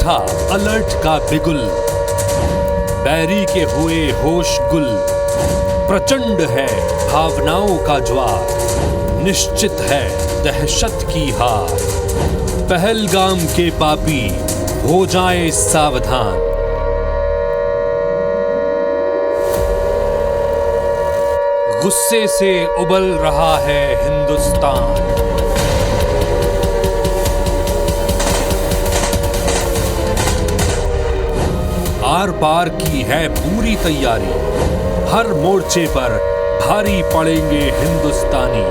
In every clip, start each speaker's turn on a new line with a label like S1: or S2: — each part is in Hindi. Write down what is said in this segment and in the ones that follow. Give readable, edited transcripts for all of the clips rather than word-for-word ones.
S1: उठा अलर्ट का बिगुल, बैरी के हुए होश गुल। प्रचंड है भावनाओं का ज्वार, निश्चित है दहशत की हार। पहलगाम के पापी हो जाएं सावधान। गुस्से से उबल रहा है हिंदुस्तान। आर पार की है पूरी तैयारी, हर मोर्चे पर भारी पड़ेंगे हिंदुस्तानी।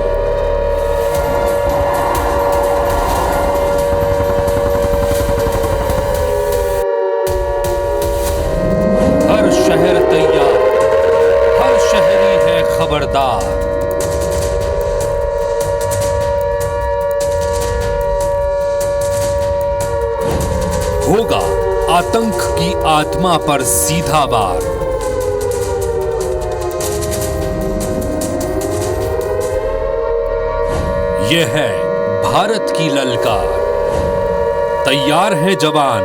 S1: हर शहर तैयार, हर शहरी है खबरदार। होगा आतंक की आत्मा पर सीधा वार। यह है भारत की ललकार। तैयार है जवान,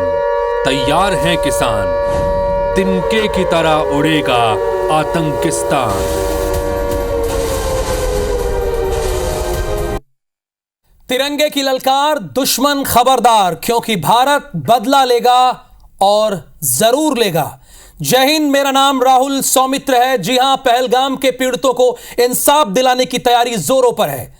S1: तैयार है किसान, तिनके की तरह उड़ेगा आतंकिस्तान।
S2: तिरंगे की ललकार, दुश्मन खबरदार, क्योंकि भारत बदला लेगा और जरूर लेगा। जय हिंद। मेरा नाम राहुल सौमित्र है। जी हां, पहलगाम के पीड़ितों को इंसाफ दिलाने की तैयारी जोरों पर है।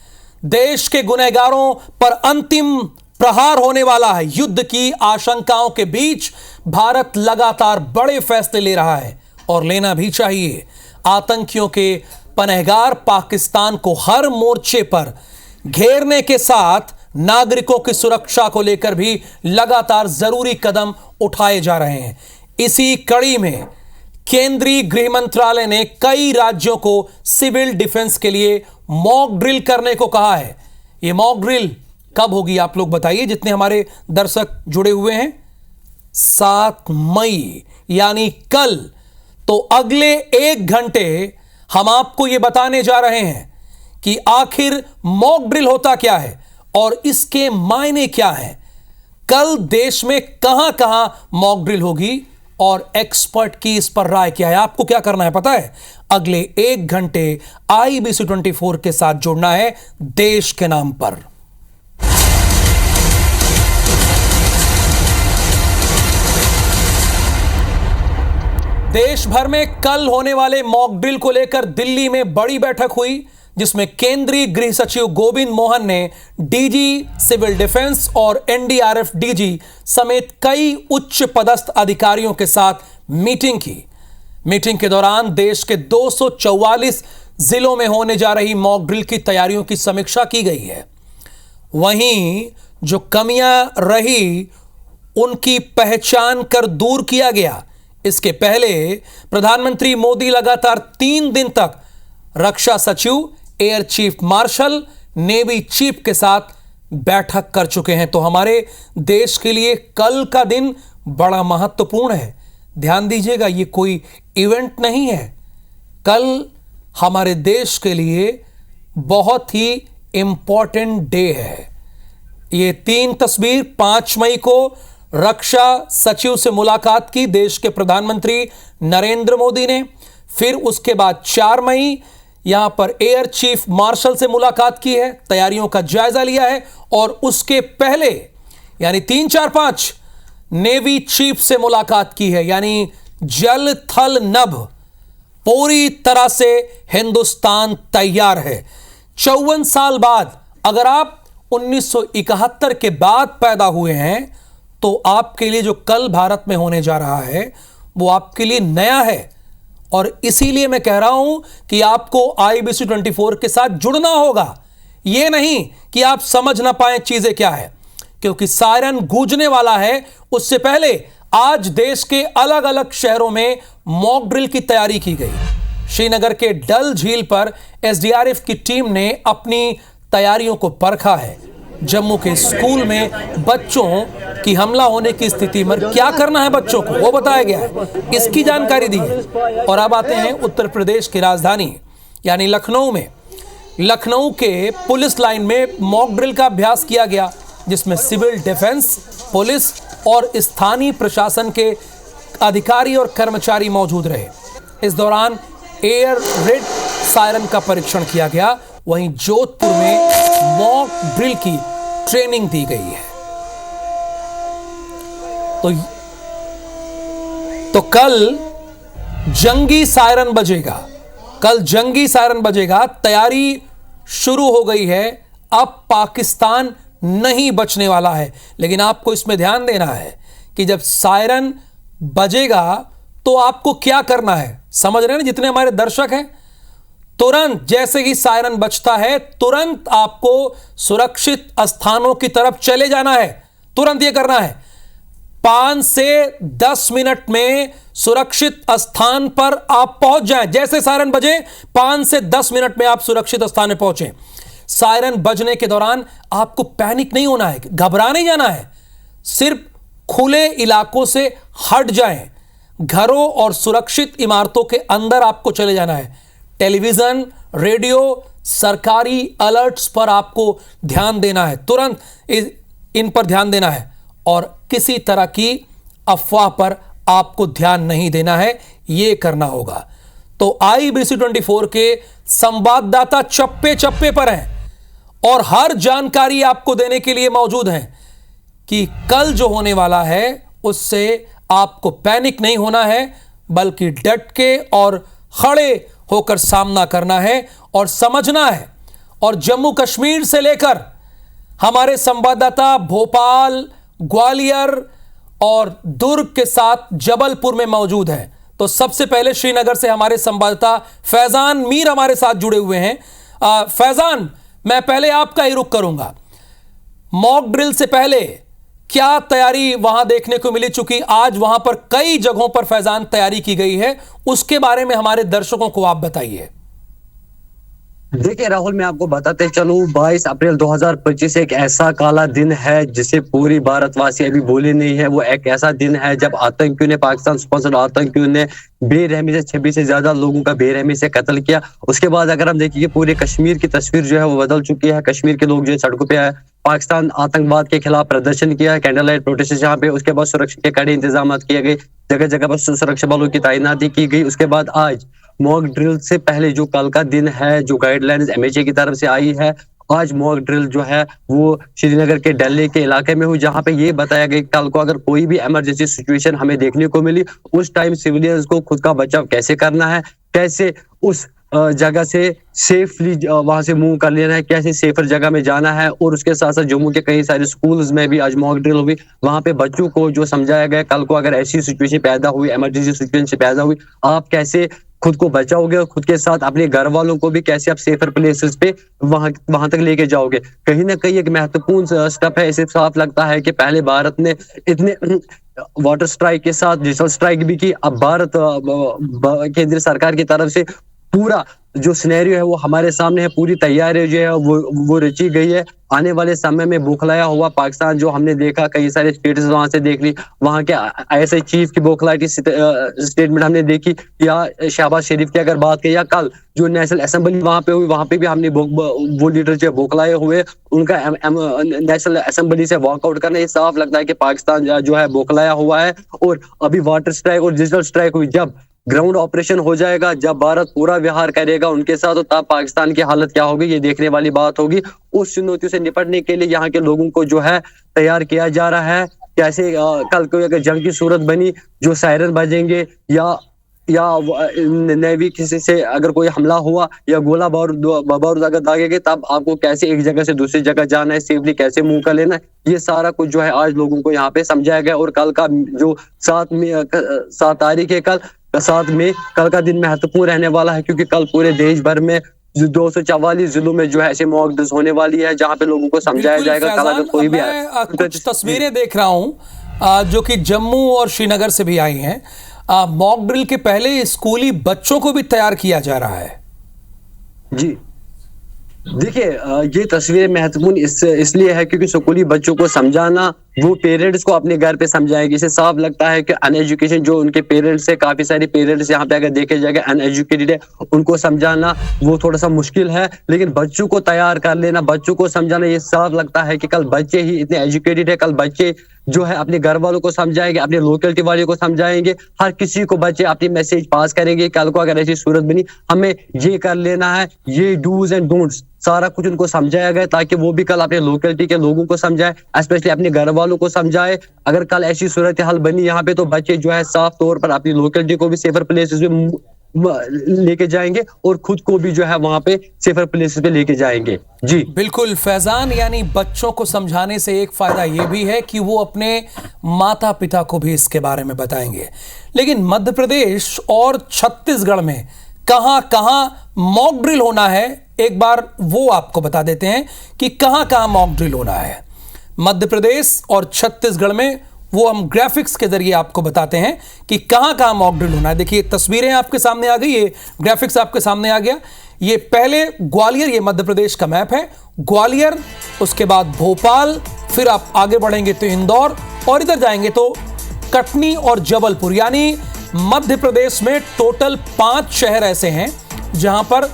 S2: देश के गुनहगारों पर अंतिम प्रहार होने वाला है। युद्ध की आशंकाओं के बीच भारत लगातार बड़े फैसले ले रहा है और लेना भी चाहिए। आतंकियों के पनाहगार पाकिस्तान को हर मोर्चे पर घेरने के साथ नागरिकों की सुरक्षा को लेकर भी लगातार जरूरी कदम उठाए जा रहे हैं। इसी कड़ी में केंद्रीय गृह मंत्रालय ने कई राज्यों को सिविल डिफेंस के लिए मॉक ड्रिल करने को कहा है। यह मॉक ड्रिल कब होगी आप लोग बताइए, जितने हमारे दर्शक जुड़े हुए हैं। 7 मई यानी कल। तो अगले 1 घंटे हम आपको यह बताने जा रहे हैं कि आखिर मॉक ड्रिल होता क्या है और इसके मायने क्या हैं। कल देश में कहां कहां मॉक ड्रिल होगी और एक्सपर्ट की इस पर राय क्या है। आपको क्या करना है पता है, अगले 1 घंटे IBC 24 के साथ जुड़ना है देश के नाम पर। देश भर में कल होने वाले मॉक ड्रिल को लेकर दिल्ली में बड़ी बैठक हुई, जिसमें केंद्रीय गृह सचिव गोविंद मोहन ने डीजी सिविल डिफेंस और NDRF डीजी समेत कई उच्च पदस्थ अधिकारियों के साथ मीटिंग की। मीटिंग के दौरान देश के 244 जिलों में होने जा रही मॉक ड्रिल की तैयारियों की समीक्षा की गई है। वहीं जो कमियां रही उनकी पहचान कर दूर किया गया। इसके पहले प्रधानमंत्री मोदी लगातार 3 दिन तक रक्षा सचिव, air chief marshal, navy chief के साथ बैठक कर चुके हैं। तो हमारे देश के लिए कल का दिन बड़ा महत्वपूर्ण है। ध्यान दीजिएगा, ये कोई इवेंट नहीं है। कल हमारे देश के लिए बहुत ही इंपॉर्टेंट डे है। ये 3 तस्वीर 5 मई को रक्षा सचिव से मुलाकात की देश के प्रधानमंत्री नरेंद्र मोदी ने। फिर उसके बाद 4 मई यहां पर एयर चीफ मार्शल से मुलाकात की है, तैयारियों का जायजा लिया है। और उसके पहले यानी 3, 4, 5 नेवी चीफ से मुलाकात की है। यानी जल थल नभ पूरी तरह से हिंदुस्तान तैयार है। 54 साल बाद, अगर आप 1971 के बाद पैदा हुए हैं तो आपके लिए जो कल भारत में होने जा रहा है वो आपके लिए नया है। और इसीलिए मैं कह रहा हूं कि आपको IBC 24 के साथ जुड़ना होगा। यह नहीं कि आप समझ ना पाए चीजें क्या है, क्योंकि सायरन गूंजने वाला है। उससे पहले आज देश के अलग अलग शहरों में मॉक ड्रिल की तैयारी की गई। श्रीनगर के डल झील पर SDRF की टीम ने अपनी तैयारियों को परखा है। जम्मू के स्कूल में बच्चों की हमला होने की स्थिति में क्या करना है बच्चों को, वो बताया गया है, इसकी जानकारी दी है। और अब आते हैं उत्तर प्रदेश की राजधानी यानी लखनऊ में। लखनऊ के पुलिस लाइन में मॉक ड्रिल का अभ्यास किया गया, जिसमें सिविल डिफेंस, पुलिस और स्थानीय प्रशासन के अधिकारी और कर्मचारी मौजूद रहे। इस दौरान एयर रेड सायरन का परीक्षण किया गया। वहीं जोधपुर में मॉक ड्रिल की ट्रेनिंग दी गई है। तो कल जंगी सायरन बजेगा, कल जंगी सायरन बजेगा। तैयारी शुरू हो गई है। अब पाकिस्तान नहीं बचने वाला है। लेकिन आपको इसमें ध्यान देना है कि जब सायरन बजेगा तो आपको क्या करना है, समझ रहे हैं ना जितने हमारे दर्शक हैं। तुरंत जैसे ही सायरन बजता है, तुरंत आपको सुरक्षित स्थानों की तरफ चले जाना है। तुरंत यह करना है। 5 से 10 मिनट में सुरक्षित स्थान पर आप पहुंच जाएं। जैसे सायरन बजे 5 से 10 मिनट में आप सुरक्षित स्थान में पहुंचे। सायरन बजने के दौरान आपको पैनिक नहीं होना है, घबरा नहीं जाना है। सिर्फ खुले इलाकों से हट जाएं। घरों और सुरक्षित इमारतों के अंदर आपको चले जाना है। टेलीविजन, रेडियो, सरकारी अलर्ट्स पर आपको ध्यान देना है। तुरंत इन पर ध्यान देना है और किसी तरह की अफवाह पर आपको ध्यान नहीं देना है। यह करना होगा। तो IBC 24 के संवाददाता चप्पे चप्पे पर हैं और हर जानकारी आपको देने के लिए मौजूद हैं कि कल जो होने वाला है उससे आपको पैनिक नहीं होना है, बल्कि डट के और खड़े होकर सामना करना है और समझना है। और जम्मू कश्मीर से लेकर हमारे संवाददाता भोपाल, ग्वालियर और दुर्ग के साथ जबलपुर में मौजूद हैं। तो सबसे पहले श्रीनगर से हमारे संवाददाता फैजान मीर हमारे साथ जुड़े हुए हैं। फैजान, मैं पहले आपका ही रुख करूंगा। मॉक ड्रिल से पहले क्या तैयारी वहां देखने को मिली, चूंकि आज वहां पर कई जगहों पर फैजान तैयारी की गई है, उसके बारे में हमारे दर्शकों को आप बताइए।
S3: देखिए राहुल, मैं आपको बताते चलूं, 22 अप्रैल 2025 एक ऐसा काला दिन है जिसे पूरी भारतवासी अभी भूले नहीं है। वो एक ऐसा दिन है जब आतंकियों ने, पाकिस्तान स्पॉन्सर्ड आतंकियों ने बेरहमी से 26 से ज्यादा लोगों का बेरहमी से कत्ल किया। उसके बाद अगर हम देखेंगे पूरे कश्मीर की तस्वीर जो है वो बदल चुकी है। कश्मीर के लोग जो सड़कों पे आए, पाकिस्तान आतंकवाद के खिलाफ प्रदर्शन किया, कैंडल लाइट प्रोटेस्ट यहाँ पे। उसके बाद सुरक्षा के कड़े इंतजाम किए गए, जगह जगह पर सुरक्षा बलों की तैनाती की गई। उसके बाद आज मॉक ड्रिल से पहले जो कल का दिन है, जो गाइडलाइंस MHA की तरफ से आई है, आज मॉक ड्रिल जो है वो श्रीनगर के डल लेक के इलाके में हुई, जहां पे ये बताया गया कल को अगर कोई भी इमरजेंसी सिचुएशन हमें देखने को मिली, उस टाइम सिविलियंस को खुद का बचाव कैसे करना है, कैसे उस जगह से सेफली वहां से मूव कर लेना है, कैसे सेफर जगह में जाना है। और उसके साथ साथ जम्मू के कई सारे स्कूल्स में भी आज मॉक ड्रिल हुई। वहां पे बच्चों को जो समझाया गया कल को अगर ऐसी सिचुएशन पैदा हुई, इमरजेंसी सिचुएशन पैदा हुई, आप कैसे खुद को बचाओगे और खुद के साथ अपने घर वालों को भी कैसे आप सेफर प्लेसेस पे वहां तक लेके जाओगे। कहीं ना कहीं एक महत्वपूर्ण स्टेप है। इसे साफ लगता है कि पहले भारत ने इतने वाटर स्ट्राइक के साथ डिजिटल स्ट्राइक भी की। अब भारत केंद्र सरकार की तरफ से पूरा जो सिनेरियो है वो हमारे सामने है, पूरी तैयारी जो है वो रची गई है। आने वाले समय में बौखलाया हुआ पाकिस्तान जो हमने देखा, कई सारे स्टेटस वहां से देख ली, वहां के ISI चीफ की बौखलाहटी स्टेटमेंट हमने देखी, या शहबाज शरीफ की अगर बात करें, या कल जो नेशनल असेंबली वहां पे हुई, वहां पे भी हमने वो लीडर जो बौखलाए हुए, उनका नेशनल असेंबली से वॉकआउट करना, ये साफ लगता है कि पाकिस्तान जो है बौखलाया हुआ है। और अभी वाटर स्ट्राइक और डिजिटल स्ट्राइक हुई, जब ग्राउंड ऑपरेशन हो जाएगा, जब भारत पूरा व्यवहार करेगा उनके साथ, तो तब पाकिस्तान की हालत क्या होगी ये देखने वाली बात होगी। उस चुनौतियों से निपटने के लिए यहाँ के लोगों को जो है तैयार किया जा रहा है। कैसे कल को अगर जंग की सूरत बनी, जो सायरन बजेंगे या नेवी किसी से अगर कोई हमला हुआ या गोला बारूद अगर दागेंगे, तब आपको कैसे एक जगह से दूसरी जगह जाना है, सेफली कैसे मूव कर लेना है, ये सारा कुछ जो है आज लोगों को यहाँ पे समझाया गया। और कल का जो 7 तारीख है, कल 7 मई, कल का दिन महत्वपूर्ण रहने वाला है, क्योंकि कल पूरे देश भर में 244 जिलों में जो है ऐसे मॉक ड्रिल्स होने वाली है, जहां पे लोगों को समझाया जाएगा। कल अगर कोई भी
S2: कुछ तस्वीरें देख रहा हूं जो कि जम्मू और श्रीनगर से भी आई हैं। मॉक ड्रिल के पहले स्कूली बच्चों को भी तैयार किया जा रहा है।
S3: जी देखिए, ये तस्वीरें महत्वपूर्ण इसलिए है क्योंकि स्कूली बच्चों को समझाना वो पेरेंट्स को अपने घर पे समझाएंगे। इससे साफ लगता है कि अनएजुकेशन जो उनके पेरेंट्स है, काफी सारे पेरेंट्स यहाँ पे अगर देखे जाएगा अनएजुकेटेड है, उनको समझाना वो थोड़ा सा मुश्किल है। लेकिन बच्चों को तैयार कर लेना, बच्चों को समझाना, ये साफ लगता है कि कल बच्चे ही इतने एजुकेटेड है, कल बच्चे जो है अपने घर वालों को समझाएंगे, अपने लोकेलिटी वाले को समझाएंगे, हर किसी को बच्चे अपनी मैसेज पास करेंगे। कल को अगर ऐसी सूरत बनी हमें ये कर लेना है, ये डूज एंड डोंट्स सारा कुछ उनको समझाया गया ताकि वो भी कल अपने लोकेलिटी के लोगों को समझाए, स्पेशली अपने घर वालों को समझाए। अगर कल ऐसी सूरत हाल बनी यहाँ पे तो बच्चे जो है साफ तौर पर अपनी लोकेलिटी को भी सेफर प्लेसेस में लेके जाएंगे और खुद को भी जो है वहां पे सेफर प्लेसेस पे लेके जाएंगे। जी
S2: बिल्कुल फैजान, यानी बच्चों को समझाने से एक फायदा यह भी है कि वो अपने माता पिता को भी इसके बारे में बताएंगे। लेकिन मध्य प्रदेश और छत्तीसगढ़ में कहां कहां मॉक ड्रिल होना है, एक बार वो आपको बता देते हैं कि कहां कहां मॉक ड्रिल होना है मध्य प्रदेश और छत्तीसगढ़ में। वो हम ग्राफिक्स के जरिए आपको बताते हैं कि कहां कहां मॉक ड्रिल होना है। देखिए तस्वीरें आपके सामने आ गई, ये ग्राफिक्स आपके सामने आ गया। ये पहले ग्वालियर, ये मध्य प्रदेश का मैप है, ग्वालियर, उसके बाद भोपाल, फिर आप आगे बढ़ेंगे तो इंदौर और इधर जाएंगे तो कटनी और जबलपुर। यानी मध्य प्रदेश में टोटल 5 शहर ऐसे हैं जहां पर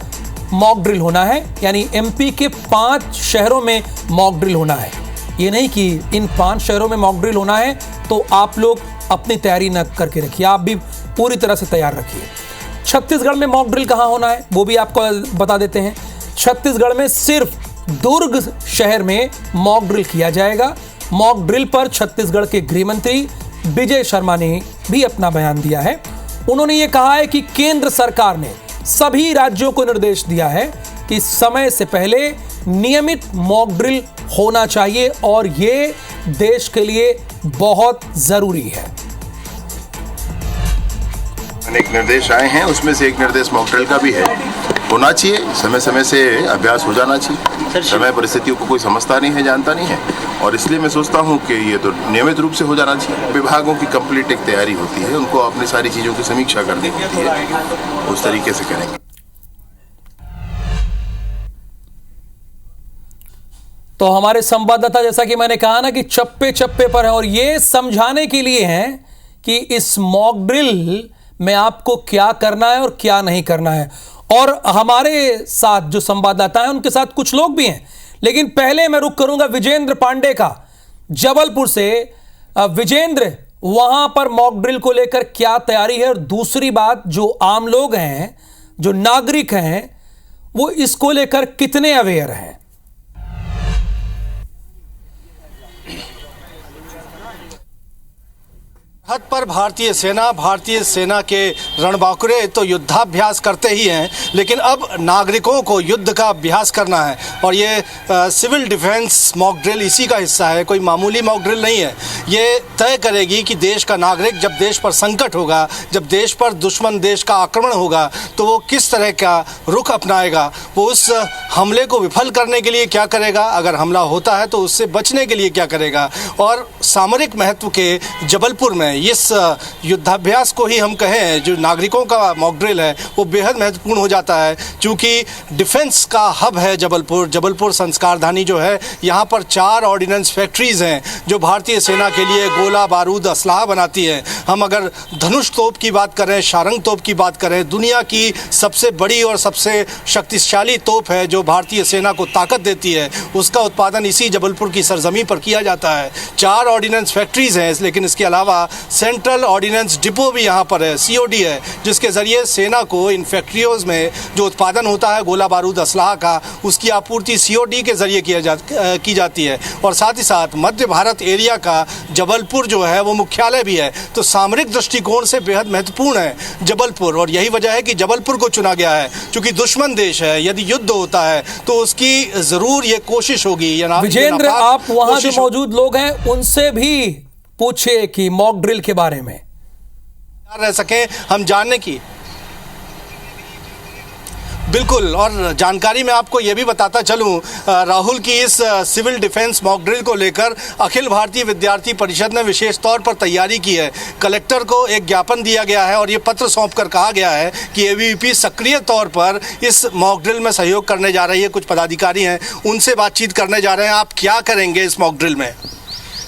S2: मॉक ड्रिल होना है। यानी एमपी के 5 शहरों में मॉक ड्रिल होना है। ये नहीं कि इन 5 शहरों में मॉक ड्रिल होना है तो आप लोग अपनी तैयारी न करके रखिए, आप भी पूरी तरह से तैयार रखिए। छत्तीसगढ़ में मॉक ड्रिल कहां होना है वो भी आपको बता देते हैं। छत्तीसगढ़ में सिर्फ दुर्ग शहर में मॉक ड्रिल किया जाएगा। मॉक ड्रिल पर छत्तीसगढ़ के गृह मंत्री विजय शर्मा ने भी अपना बयान दिया है। उन्होंने ये कहा है कि केंद्र सरकार ने सभी राज्यों को निर्देश दिया है कि समय से पहले नियमित मॉक ड्रिल होना चाहिए और ये देश के लिए बहुत जरूरी है।
S4: अनेक निर्देश आए हैं, उसमें से एक निर्देश मॉक ड्रिल का भी है। होना चाहिए, समय समय से अभ्यास हो जाना चाहिए। समय परिस्थितियों को कोई समझता नहीं है, जानता नहीं है, और इसलिए मैं सोचता हूं कि ये तो नियमित रूप से हो जाना चाहिए। विभागों की कंप्लीट एक तैयारी होती है, उनको अपनी सारी चीज़ों की समीक्षा करनी होती है, उस तरीके से करेंगे।
S2: तो हमारे संवाददाता, जैसा कि मैंने कहा ना, कि चप्पे चप्पे पर है और ये समझाने के लिए हैं कि इस मॉक ड्रिल में आपको क्या करना है और क्या नहीं करना है। और हमारे साथ जो संवाददाता हैं उनके साथ कुछ लोग भी हैं, लेकिन पहले मैं रुख करूंगा विजेंद्र पांडे का जबलपुर से। विजेंद्र, वहां पर मॉक ड्रिल को लेकर क्या तैयारी है, और दूसरी बात, जो आम लोग हैं, जो नागरिक हैं, वो इसको लेकर कितने अवेयर हैं?
S5: हद पर भारतीय सेना के रणबांकुरे तो युद्धाभ्यास करते ही हैं, लेकिन अब नागरिकों को युद्ध का अभ्यास करना है। और ये सिविल डिफेंस मॉक ड्रिल इसी का हिस्सा है, कोई मामूली मॉक ड्रिल नहीं है। ये तय करेगी कि देश का नागरिक जब देश पर संकट होगा, जब देश पर दुश्मन देश का आक्रमण होगा, तो वो किस तरह का रुख अपनाएगा, वो उस हमले को विफल करने के लिए क्या करेगा, अगर हमला होता है तो उससे बचने के लिए क्या करेगा। और सामरिक महत्व के जबलपुर में इस युद्धाभ्यास को ही हम कहें, जो नागरिकों का मॉक ड्रिल है, वो बेहद महत्वपूर्ण हो जाता है, क्योंकि डिफेंस का हब है जबलपुर संस्कारधानी जो है। यहाँ पर 4 ऑर्डिनेंस फैक्ट्रीज हैं जो भारतीय सेना के लिए गोला बारूद असलाह बनाती है। हम अगर धनुष तोप की बात करें, शारंग तोप की बात करें, दुनिया की सबसे बड़ी और सबसे शक्तिशाली तोप है जो भारतीय सेना को ताकत देती है, उसका उत्पादन इसी जबलपुर की सरजमी पर किया जाता है। 4 ऑर्डिनेंस फैक्ट्रीज हैं, लेकिन इसके अलावा सेंट्रल ऑर्डिनेंस डिपो भी यहाँ पर है, COD है, जिसके ज़रिए सेना को इन फैक्ट्रियों में जो उत्पादन होता है गोला बारूद असलाह का, उसकी आपूर्ति COD के ज़रिए की जाती है। और साथ ही साथ मध्य भारत एरिया का जबलपुर जो है वो मुख्यालय भी है, तो सामरिक दृष्टिकोण से बेहद महत्वपूर्ण है जबलपुर। और यही वजह है कि जबलपुर को चुना गया है, क्योंकि दुश्मन देश है, यदि युद्ध होता है तो उसकी ज़रूर ये कोशिश होगी।
S2: विजेंद्र, आप वहाँ जो मौजूद लोग हैं उनसे भी पूछिए कि मॉक ड्रिल के बारे में
S5: रह सकें हम जानने की। बिल्कुल, और जानकारी में आपको ये भी बताता चलूं, राहुल की इस सिविल डिफेंस मॉक ड्रिल को लेकर अखिल भारतीय विद्यार्थी परिषद ने विशेष तौर पर तैयारी की है। कलेक्टर को एक ज्ञापन दिया गया है और ये पत्र सौंपकर कहा गया है कि ABVP सक्रिय तौर पर इस मॉक ड्रिल में सहयोग करने जा रही है। कुछ पदाधिकारी हैं, उनसे बातचीत करने जा रहे हैं। आप क्या करेंगे इस मॉक ड्रिल में?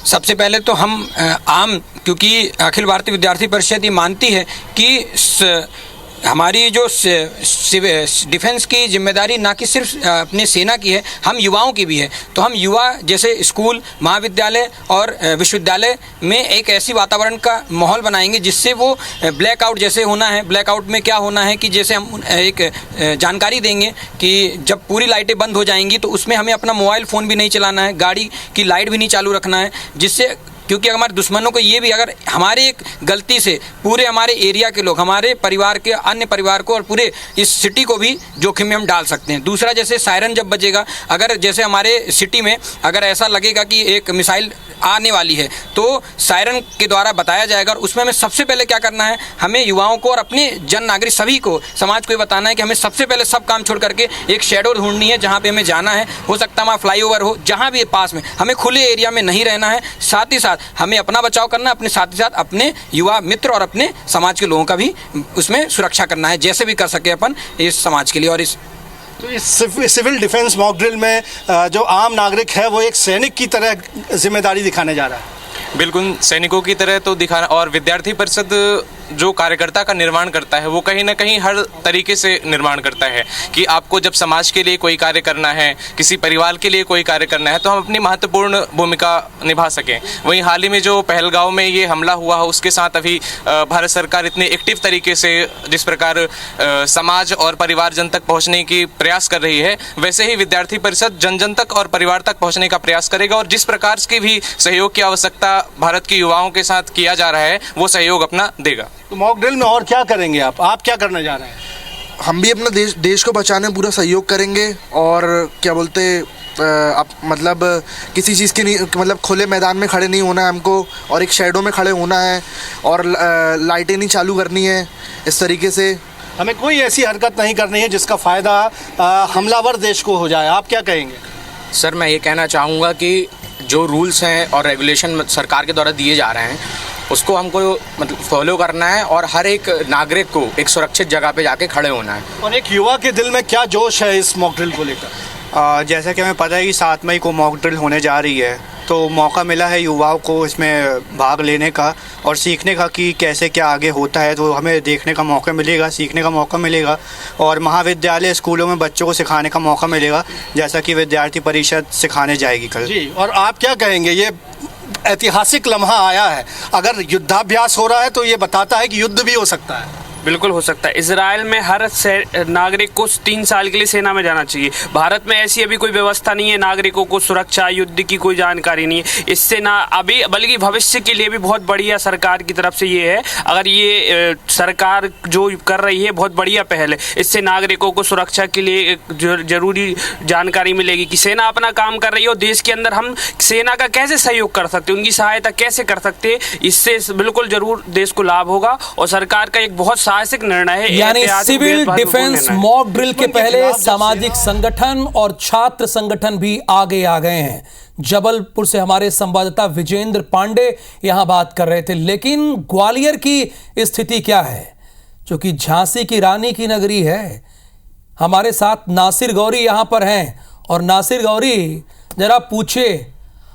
S6: सबसे पहले तो हम क्योंकि अखिल भारतीय विद्यार्थी परिषद ये मानती है कि हमारी जो डिफेंस की जिम्मेदारी ना कि सिर्फ अपने सेना की है, हम युवाओं की भी है। तो हम युवा जैसे स्कूल, महाविद्यालय और विश्वविद्यालय में एक ऐसी वातावरण का माहौल बनाएंगे जिससे वो ब्लैकआउट जैसे होना है। ब्लैकआउट में क्या होना है कि जैसे हम एक जानकारी देंगे कि जब पूरी लाइटें बंद हो जाएंगी तो उसमें हमें अपना मोबाइल फ़ोन भी नहीं चलाना है, गाड़ी की लाइट भी नहीं चालू रखना है, जिससे क्योंकि हमारे दुश्मनों को ये भी अगर हमारे एक गलती से पूरे हमारे एरिया के लोग, हमारे परिवार के अन्य परिवार को और पूरे इस सिटी को भी जोखिम में हम डाल सकते हैं। दूसरा, जैसे सायरन जब बजेगा, अगर जैसे हमारे सिटी में अगर ऐसा लगेगा कि एक मिसाइल आने वाली है तो सायरन के द्वारा बताया जाएगा और उसमें हमें सबसे पहले क्या करना है, हमें युवाओं को और अपने जन नागरिक सभी को, समाज को ये बताना है कि हमें सबसे पहले सब काम छोड़ करके एक शैडो ढूंढनी है जहाँ पे हमें जाना है। हो सकता है वहाँ फ्लाईओवर हो, जहाँ भी पास में, हमें खुले एरिया में नहीं रहना है। साथ ही साथ हमें अपना बचाव करना है, अपने साथ ही साथ अपने युवा मित्र और अपने समाज के लोगों का भी उसमें सुरक्षा करना है, जैसे भी कर सके अपन इस समाज के लिए। और इस
S5: तो इस सिविल डिफेंस मॉक ड्रिल में जो आम नागरिक है वो एक सैनिक की तरह जिम्मेदारी दिखाने जा रहा है।
S7: बिल्कुल सैनिकों की तरह तो दिखाना, और विद्यार्थी परिषद जो कार्यकर्ता का निर्माण करता है वो कहीं ना कहीं हर तरीके से निर्माण करता है कि आपको जब समाज के लिए कोई कार्य करना है, किसी परिवार के लिए कोई कार्य करना है तो हम अपनी महत्वपूर्ण भूमिका निभा सकें। वहीं हाल ही में जो पहलगांव में ये हमला हुआ है उसके साथ अभी भारत सरकार इतने एक्टिव तरीके से जिस प्रकार समाज और परिवार जन तक पहुँचने की प्रयास कर रही है, वैसे ही विद्यार्थी परिषद जन जन तक और परिवार तक पहुँचने का प्रयास करेगा और जिस प्रकार की भी सहयोग की आवश्यकता भारत के युवाओं के साथ किया जा रहा है वो सहयोग अपना देगा।
S5: तो मॉक ड्रिल में और क्या करेंगे आप क्या करने जा रहे हैं?
S8: हम भी अपना देश को बचाने में पूरा सहयोग करेंगे और क्या बोलते मतलब किसी चीज़ की नहीं, मतलब खुले मैदान में खड़े नहीं होना है हमको और एक शैडो में खड़े होना है और लाइटें नहीं चालू करनी है। इस तरीके से
S5: हमें कोई ऐसी हरकत नहीं करनी है जिसका फ़ायदा हमलावर देश को हो जाए। आप क्या कहेंगे?
S6: सर, मैं ये कहना चाहूँगा कि जो रूल्स हैं और रेगुलेशन सरकार के द्वारा दिए जा रहे हैं उसको हमको मतलब फॉलो करना है और हर एक नागरिक को एक सुरक्षित जगह पे जाके खड़े होना है।
S5: और एक युवा के दिल में क्या जोश है इस मॉक ड्रिल को लेकर?
S9: जैसा कि हमें पता है कि 7 मई को मॉक ड्रिल होने जा रही है, तो मौका मिला है युवाओं को इसमें भाग लेने का और सीखने का कि कैसे क्या आगे होता है। तो हमें देखने का मौका मिलेगा, सीखने का मौका मिलेगा और महाविद्यालय स्कूलों में बच्चों को सिखाने का मौका मिलेगा, जैसा कि विद्यार्थी परिषद सिखाने जाएगी कल।
S5: जी, और आप क्या कहेंगे? ये ऐतिहासिक लम्हा आया है, अगर युद्धाभ्यास हो रहा है तो ये बताता है कि युद्ध भी हो सकता है।
S10: बिल्कुल हो सकता है। इजराइल में हर नागरिक को 3 साल के लिए सेना में जाना चाहिए। भारत में ऐसी अभी कोई व्यवस्था नहीं है, नागरिकों को सुरक्षा युद्ध की कोई जानकारी नहीं है। इससे ना अभी बल्कि भविष्य के लिए भी बहुत बढ़िया सरकार की तरफ से ये है, अगर ये सरकार जो कर रही है बहुत बढ़िया पहल है। इससे नागरिकों को सुरक्षा के लिए जरूरी जानकारी मिलेगी कि सेना अपना काम कर रही है और देश के अंदर हम सेना का कैसे सहयोग कर सकते हैं, उनकी सहायता कैसे कर सकते हैं। इससे बिल्कुल जरूर देश को लाभ होगा और सरकार का एक बहुत साहसिक निर्णय है।
S2: यानी सिविल डिफेंस मॉक ड्रिल के पहले सामाजिक संगठन और छात्र संगठन भी आगे आ गए हैं। जबलपुर से हमारे संवाददाता विजेंद्र पांडे यहां बात कर रहे थे। लेकिन ग्वालियर की स्थिति क्या है, क्योंकि झांसी की रानी की नगरी है। हमारे साथ नासिर गौरी यहां पर हैं और नासिर गौरी जरा पूछे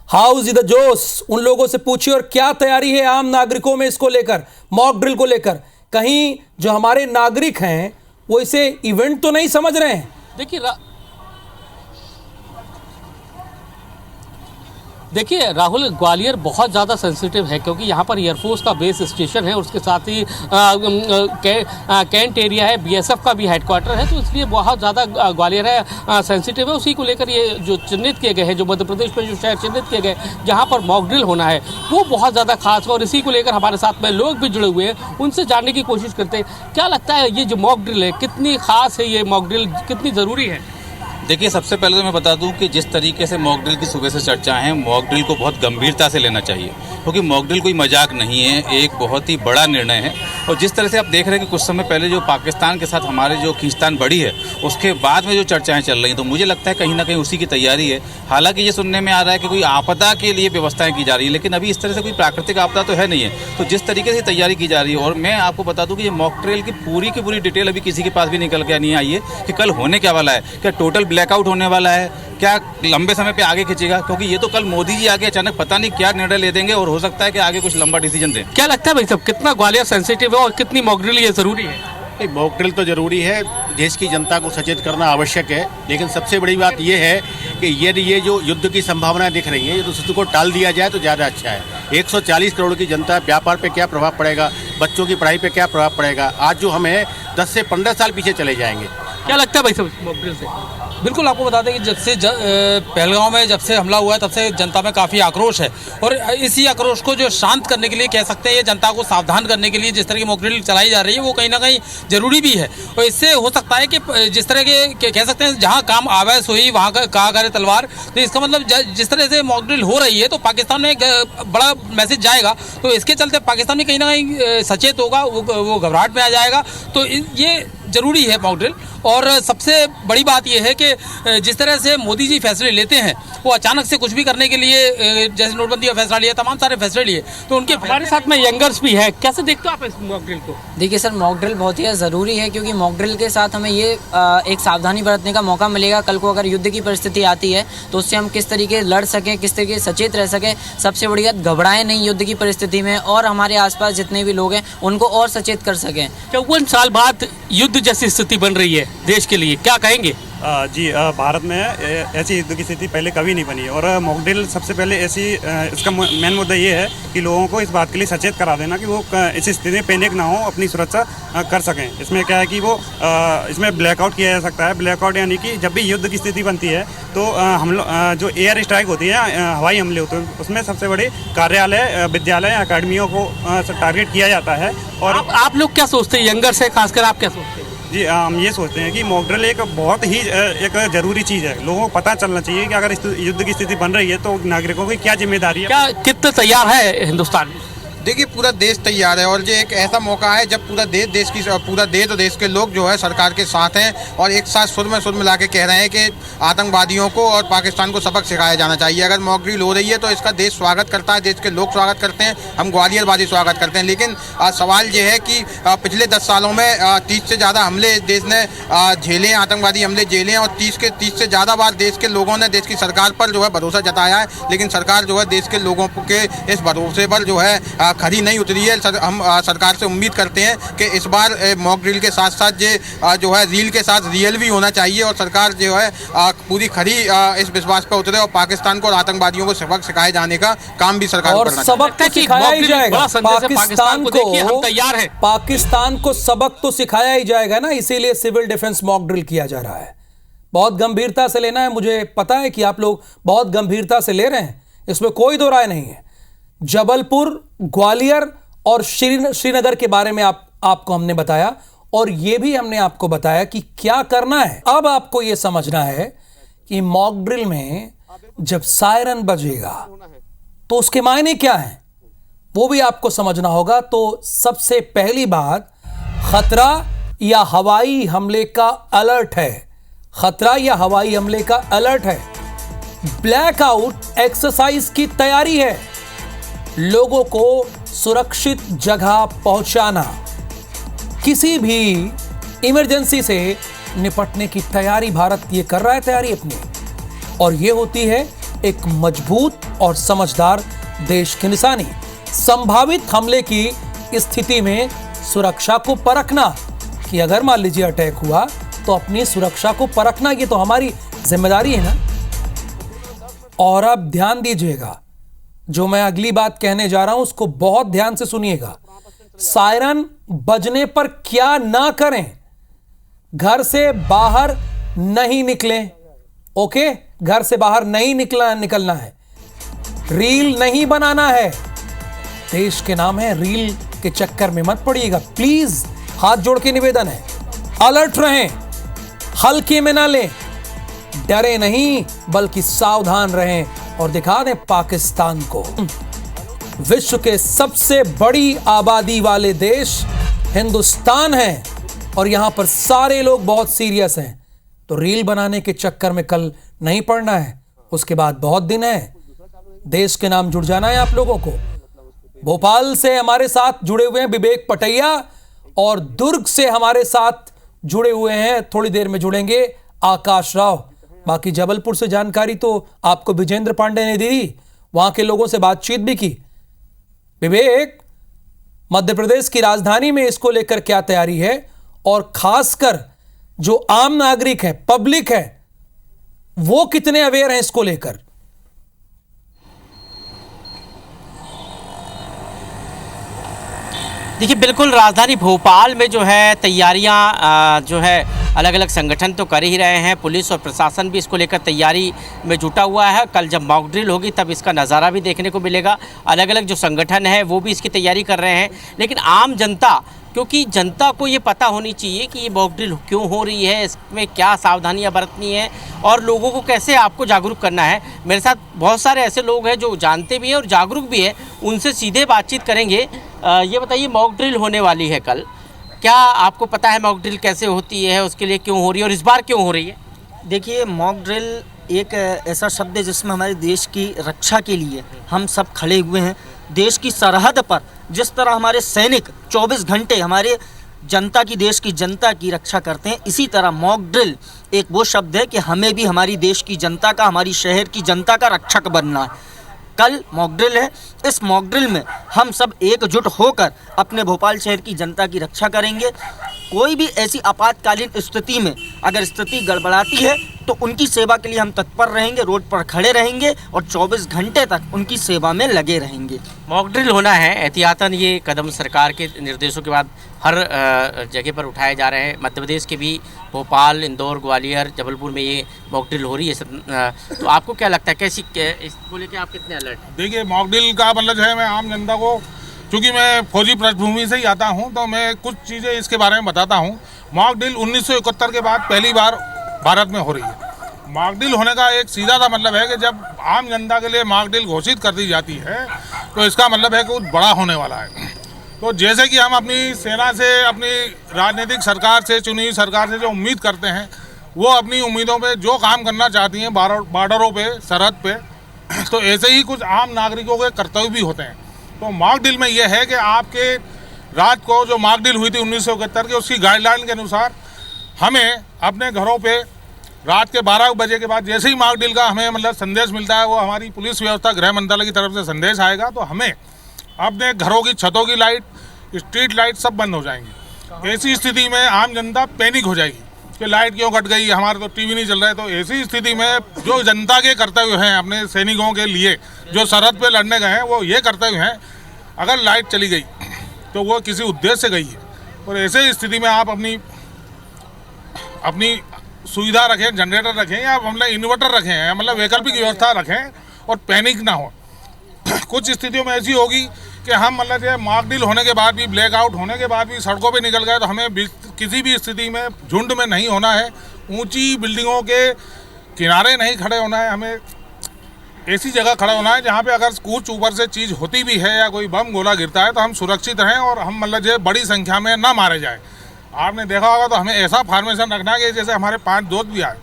S2: हाउ इज द जोश, उन लोगों से पूछिए और क्या तैयारी है आम नागरिकों में इसको लेकर, मॉक ड्रिल को लेकर। कहीं जो हमारे नागरिक हैं वो इसे इवेंट तो नहीं समझ रहे हैं?
S11: देखिए राहुल, ग्वालियर बहुत ज़्यादा सेंसिटिव है क्योंकि यहाँ पर एयरफोर्स का बेस स्टेशन है और उसके साथ ही कैंट एरिया है, बीएसएफ का भी हेडक्वार्टर है, तो इसलिए बहुत ज़्यादा ग्वालियर है सेंसिटिव है। उसी को लेकर ये जो चिन्हित किए गए हैं, जो मध्य प्रदेश में जो शहर चिन्हित किए गए जहाँ पर मॉक ड्रिल होना है वो बहुत ज़्यादा खास है और इसी को लेकर हमारे साथ में लोग भी जुड़े हुए हैं, उनसे जानने की कोशिश करते हैं। क्या लगता है ये जो मॉक ड्रिल है कितनी खास है, ये मॉक ड्रिल कितनी ज़रूरी है?
S12: देखिए, सबसे पहले तो मैं बता दूं कि जिस तरीके से मॉक ड्रिल की सुबह से चर्चा है, मॉक ड्रिल को बहुत गंभीरता से लेना चाहिए क्योंकि मॉक ड्रिल कोई मजाक नहीं है, एक बहुत ही बड़ा निर्णय है। और जिस तरह से आप देख रहे हैं कि कुछ समय पहले जो पाकिस्तान के साथ हमारे जो खींचतान बढ़ी है उसके बाद में जो चर्चाएं चल रही हैं, तो मुझे लगता है कहीं ना कहीं उसी की तैयारी है। हालांकि ये सुनने में आ रहा है कि कोई आपदा के लिए व्यवस्थाएं की जा रही है, लेकिन अभी इस तरह से कोई प्राकृतिक आपदा तो है नहीं है। तो जिस तरीके से तैयारी की जा रही है, और मैं आपको बता दूं कि ये मॉक ड्रिल की पूरी डिटेल अभी किसी के पास भी निकल के नहीं आई है कि कल होने क्या वाला है, क्या टोटल ब्लैकआउट होने वाला है, क्या लंबे समय पे आगे खींचेगा, क्योंकि ये तो कल मोदी जी आगे अचानक पता नहीं क्या निर्णय ले देंगे और हो सकता है कि आगे कुछ लंबा डिसीजन दें।
S11: क्या लगता है भाई साहब, कितना ग्वालियर सेंसिटिव है और कितनी मॉक ड्रिल ये जरूरी है?
S13: मॉक ड्रिल तो ज़रूरी है, देश की जनता को सचेत करना आवश्यक है, लेकिन सबसे बड़ी बात यह है कि यदि ये जो युद्ध की संभावनाएं दिख रही हैं, तो उसको टाल दिया जाए तो ज़्यादा अच्छा है। 140 करोड़ की जनता, व्यापार पे क्या प्रभाव पड़ेगा, बच्चों की पढ़ाई पे क्या प्रभाव पड़ेगा, आज जो हमें 10 से 15 साल पीछे चले जाएंगे।
S11: क्या लगता है भाई साहब मॉक ड्रिल से?
S14: बिल्कुल, आपको बता दें कि जब से पहलगांव में जब से हमला हुआ है तब से जनता में काफ़ी आक्रोश है, और इसी आक्रोश को जो शांत करने के लिए कह सकते हैं, ये जनता को सावधान करने के लिए जिस तरह की मॉक ड्रिल चलाई जा रही है वो कहीं ना कहीं ज़रूरी भी है। और इससे हो सकता है कि जिस तरह के कह सकते हैं जहाँ काम आवे सोई वहाँ कहा करे तलवार, तो इसका मतलब जिस तरह से मॉक ड्रिल हो रही है तो पाकिस्तान में एक बड़ा मैसेज जाएगा, तो इसके चलते पाकिस्तान भी कहीं ना कहीं सचेत होगा, वो घबराहट में आ जाएगा। तो ये ज़रूरी है मॉक ड्रिल। और सबसे बड़ी बात यह है कि जिस तरह से मोदी जी फैसले लेते हैं, वो अचानक से कुछ भी करने के लिए, जैसे नोटबंदी का फैसला लिया, तमाम सारे फैसले लिए, तो उनके
S11: हमारे साथ में यंगर्स भी है। कैसे देखते हो आप इस मॉक ड्रिल को?
S15: देखिए सर, मॉक ड्रिल बहुत ही ज़रूरी है, क्योंकि मॉक ड्रिल के साथ हमें ये एक सावधानी बरतने का मौका मिलेगा। कल को अगर युद्ध की परिस्थिति आती है तो उससे हम किस तरीके लड़ सकें, किस तरीके सचेत रह सकें। सबसे बड़ी बात, घबराएं नहीं युद्ध की परिस्थिति में, और हमारे आसपास जितने भी लोग हैं उनको और सचेत कर सकें।
S11: 54 साल बाद युद्ध जैसी स्थिति बन रही है देश के लिए, क्या कहेंगे?
S16: जी, भारत में ऐसी युद्ध की स्थिति पहले कभी नहीं बनी, और मॉक ड्रिल सबसे पहले इसका मेन मुद्दा ये है कि लोगों को इस बात के लिए सचेत करा देना कि वो इस स्थिति में पैनिक ना हो, अपनी सुरक्षा कर सकें। इसमें क्या है कि वो इसमें ब्लैकआउट किया जा सकता है। ब्लैकआउट यानी कि जब भी युद्ध की स्थिति बनती है तो हम लोग जो एयर स्ट्राइक होती है, हवाई हमले होते हैं, उसमें सबसे बड़े कार्यालय, विद्यालय, अकादमियों को टारगेट किया जाता है। और
S11: आप लोग क्या सोचते हैं, यंगर से खासकर आप क्या सोचते हैं?
S16: जी, हम ये सोचते हैं कि मॉक ड्रिल एक बहुत ही एक ज़रूरी चीज़ है। लोगों को पता चलना चाहिए कि अगर इस युद्ध की स्थिति बन रही है तो नागरिकों की क्या जिम्मेदारी है।
S11: क्या कितना तैयार है हिंदुस्तान?
S17: देखिए, पूरा देश तैयार है, और ये एक ऐसा मौका है जब पूरा देश और देश के लोग जो है सरकार के साथ हैं, और एक साथ सुर में सुर मिला के कह रहे हैं कि आतंकवादियों को और पाकिस्तान को सबक सिखाया जाना चाहिए। अगर मॉक ड्रिल हो रही है तो इसका देश स्वागत करता है, देश के लोग स्वागत करते हैं, हम ग्वालियरवासी स्वागत करते हैं। लेकिन सवाल ये है कि पिछले 10 सालों में 30 से ज़्यादा हमले देश ने झेले, आतंकवादी हमले झेले हैं, और 30 से ज़्यादा बार देश के लोगों ने देश की सरकार पर जो है भरोसा जताया है, लेकिन सरकार जो है देश के लोगों के इस भरोसे पर जो है खरी नहीं उतरी है। हम सरकार से उम्मीद करते हैं कि इस बार मॉक ड्रिल के साथ साथ जो है रील के साथ रियल भी होना चाहिए, और सरकार जो है पूरी खरी इस विश्वास पर उतरे, और पाकिस्तान को और आतंकवादियों को सबक सिखाए जाने का काम भी सरकार
S2: और सबक तो सिखाया ही जाएगा। पाकिस्तान को सबक तो सिखाया ही जाएगा ना, इसीलिए सिविल डिफेंस मॉक ड्रिल किया जा रहा है। बहुत गंभीरता से लेना है, मुझे पता है कि आप लोग बहुत गंभीरता से ले रहे हैं, इसमें कोई दो राय नहीं है। जबलपुर, ग्वालियर और श्रीनगर के बारे में आपको हमने बताया, और यह भी हमने आपको बताया कि क्या करना है। अब आपको यह समझना है कि मॉक ड्रिल में जब सायरन बजेगा तो उसके मायने क्या हैं, वो भी आपको समझना होगा। तो सबसे पहली बात, खतरा या हवाई हमले का अलर्ट है। खतरा या हवाई हमले का अलर्ट है। ब्लैकआउट एक्सरसाइज की तैयारी है। लोगों को सुरक्षित जगह पहुंचाना, किसी भी इमरजेंसी से निपटने की तैयारी भारत ये कर रहा है, तैयारी अपनी, और ये होती है एक मजबूत और समझदार देश की निशानी। संभावित हमले की स्थिति में सुरक्षा को परखना, कि अगर मान लीजिए अटैक हुआ तो अपनी सुरक्षा को परखना, ये तो हमारी जिम्मेदारी है ना। और अब ध्यान दीजिएगा, जो मैं अगली बात कहने जा रहा हूं उसको बहुत ध्यान से सुनिएगा। सायरन बजने पर क्या ना करें, घर से बाहर नहीं निकलें। ओके, घर से बाहर नहीं निकलना है, रील नहीं बनाना है, देश के नाम है, रील के चक्कर में मत पड़िएगा प्लीज, हाथ जोड़ के निवेदन है। अलर्ट रहें, हल्के में ना लें, डरे नहीं बल्कि सावधान रहें, और दिखा दें पाकिस्तान को विश्व के सबसे बड़ी आबादी वाले देश हिंदुस्तान है, और यहां पर सारे लोग बहुत सीरियस हैं। तो रील बनाने के चक्कर में कल नहीं पड़ना है, उसके बाद बहुत दिन है, देश के नाम जुड़ जाना है आप लोगों को। भोपाल से हमारे साथ जुड़े हुए हैं विवेक पटैया, और दुर्ग से हमारे साथ जुड़े हुए हैं, थोड़ी देर में जुड़ेंगे आकाश राव। बाकी जबलपुर से जानकारी तो आपको विजेंद्र पांडे ने दी, वहां के लोगों से बातचीत भी की। विवेक, मध्य प्रदेश की राजधानी में इसको लेकर क्या तैयारी है और खासकर जो आम नागरिक है, पब्लिक है, वो कितने अवेयर हैं इसको लेकर?
S18: देखिए, बिल्कुल राजधानी भोपाल में जो है तैयारियां जो है अलग अलग संगठन तो कर ही रहे हैं, पुलिस और प्रशासन भी इसको लेकर तैयारी में जुटा हुआ है। कल जब मॉक ड्रिल होगी तब इसका नज़ारा भी देखने को मिलेगा। अलग अलग जो संगठन है वो भी इसकी तैयारी कर रहे हैं, लेकिन आम जनता, क्योंकि जनता को ये पता होनी चाहिए कि ये मॉक ड्रिल क्यों हो रही है, इसमें क्या सावधानियां बरतनी है और लोगों को कैसे आपको जागरूक करना है। मेरे साथ बहुत सारे ऐसे लोग हैं जो जानते भी हैं और जागरूक भी हैं, उनसे सीधे बातचीत करेंगे। ये बताइए, मॉक ड्रिल होने वाली है कल, क्या आपको पता है मॉक ड्रिल कैसे होती है, उसके लिए क्यों हो रही है और इस बार क्यों हो रही है?
S19: देखिए, मॉक ड्रिल एक ऐसा शब्द है जिसमें हमारे देश की रक्षा के लिए हम सब खड़े हुए हैं। देश की सरहद पर जिस तरह हमारे सैनिक 24 घंटे हमारे जनता की, देश की जनता की रक्षा करते हैं, इसी तरह मॉक ड्रिल एक वो शब्द है कि हमें भी हमारी देश की जनता का, हमारी शहर की जनता का रक्षक बनना है। कल मॉक ड्रिल है। इस मॉक ड्रिल में हम सब एकजुट होकर अपने भोपाल शहर की जनता की रक्षा करेंगे। कोई भी ऐसी आपातकालीन स्थिति में अगर स्थिति गड़बड़ाती है तो उनकी सेवा के लिए हम तत्पर रहेंगे, रोड पर खड़े रहेंगे और 24 घंटे तक उनकी सेवा में लगे रहेंगे।
S18: मॉक ड्रिल होना है, एहतियातन ये कदम सरकार के निर्देशों के बाद हर जगह पर उठाए जा रहे हैं। मध्य प्रदेश के भी भोपाल, इंदौर, ग्वालियर, जबलपुर में ये मॉक ड्रिल हो रही है। तो आपको क्या लगता है, कैसी इसको लेकर आप कितने अलर्ट हैं?
S20: देखिए, मॉक ड्रिल का मतलब है, मैं आम जनता को, चूँकि मैं फौजी पृष्ठभूमि से ही आता हूं, तो मैं कुछ चीज़ें इसके बारे में बताता हूं। मॉक ड्रिल 1971 के बाद पहली बार भारत में हो रही है। मॉक ड्रिल होने का एक सीधा सा मतलब है कि जब आम जनता के लिए मॉक ड्रिल घोषित कर दी जाती है तो इसका मतलब है कि कुछ बड़ा होने वाला है। तो जैसे कि हम अपनी सेना से, अपनी राजनीतिक सरकार से, चुनी हुई सरकार से जो उम्मीद करते हैं, वो अपनी उम्मीदों पे जो काम करना चाहती हैं बॉर्डरों पे, सरहद पे, तो ऐसे ही कुछ आम नागरिकों के कर्तव्य भी होते हैं। तो मॉक ड्रिल में यह है कि आपके रात को जो मॉक ड्रिल हुई थी 1971 की, उसकी गाइडलाइन के अनुसार हमें अपने घरों पे रात के 12 बजे के बाद जैसे ही मॉक ड्रिल का हमें मतलब संदेश मिलता है, वो हमारी पुलिस व्यवस्था, गृह मंत्रालय की तरफ से संदेश आएगा, तो हमें अपने घरों की छतों की लाइट, स्ट्रीट लाइट सब बंद हो जाएंगी। ऐसी स्थिति में आम जनता पैनिक हो जाएगी कि लाइट क्यों कट गई, हमारे तो टीवी नहीं चल रहा है। तो ऐसी स्थिति में जो जनता के कर्तव्य हैं अपने सैनिकों के लिए, जो सरहद पे लड़ने गए हैं, वो ये कर्तव्य हैं, अगर लाइट चली गई तो वो किसी उद्देश्य से गई है। और ऐसे स्थिति में आप अपनी सुविधा रखें, जनरेटर रखें या मतलब इन्वर्टर रखें, मतलब वैकल्पिक व्यवस्था रखें और पैनिक ना हो। कुछ स्थितियों में ऐसी होगी कि हम मतलब ये मॉक ड्रिल होने के बाद भी, ब्लैकआउट होने के बाद भी सड़कों पे निकल गए, तो हमें किसी भी स्थिति में झुंड में नहीं होना है, ऊंची बिल्डिंगों के किनारे नहीं खड़े होना है, हमें ऐसी जगह खड़ा होना है जहाँ पे अगर कुछ ऊपर से चीज़ होती भी है या कोई बम गोला गिरता है तो हम सुरक्षित रहें और हम मतलब ये बड़ी संख्या में ना मारे जाए। आपने देखा होगा तो हमें ऐसा फॉर्मेशन रखना है कि जैसे हमारे 5 दोस्त भी आए,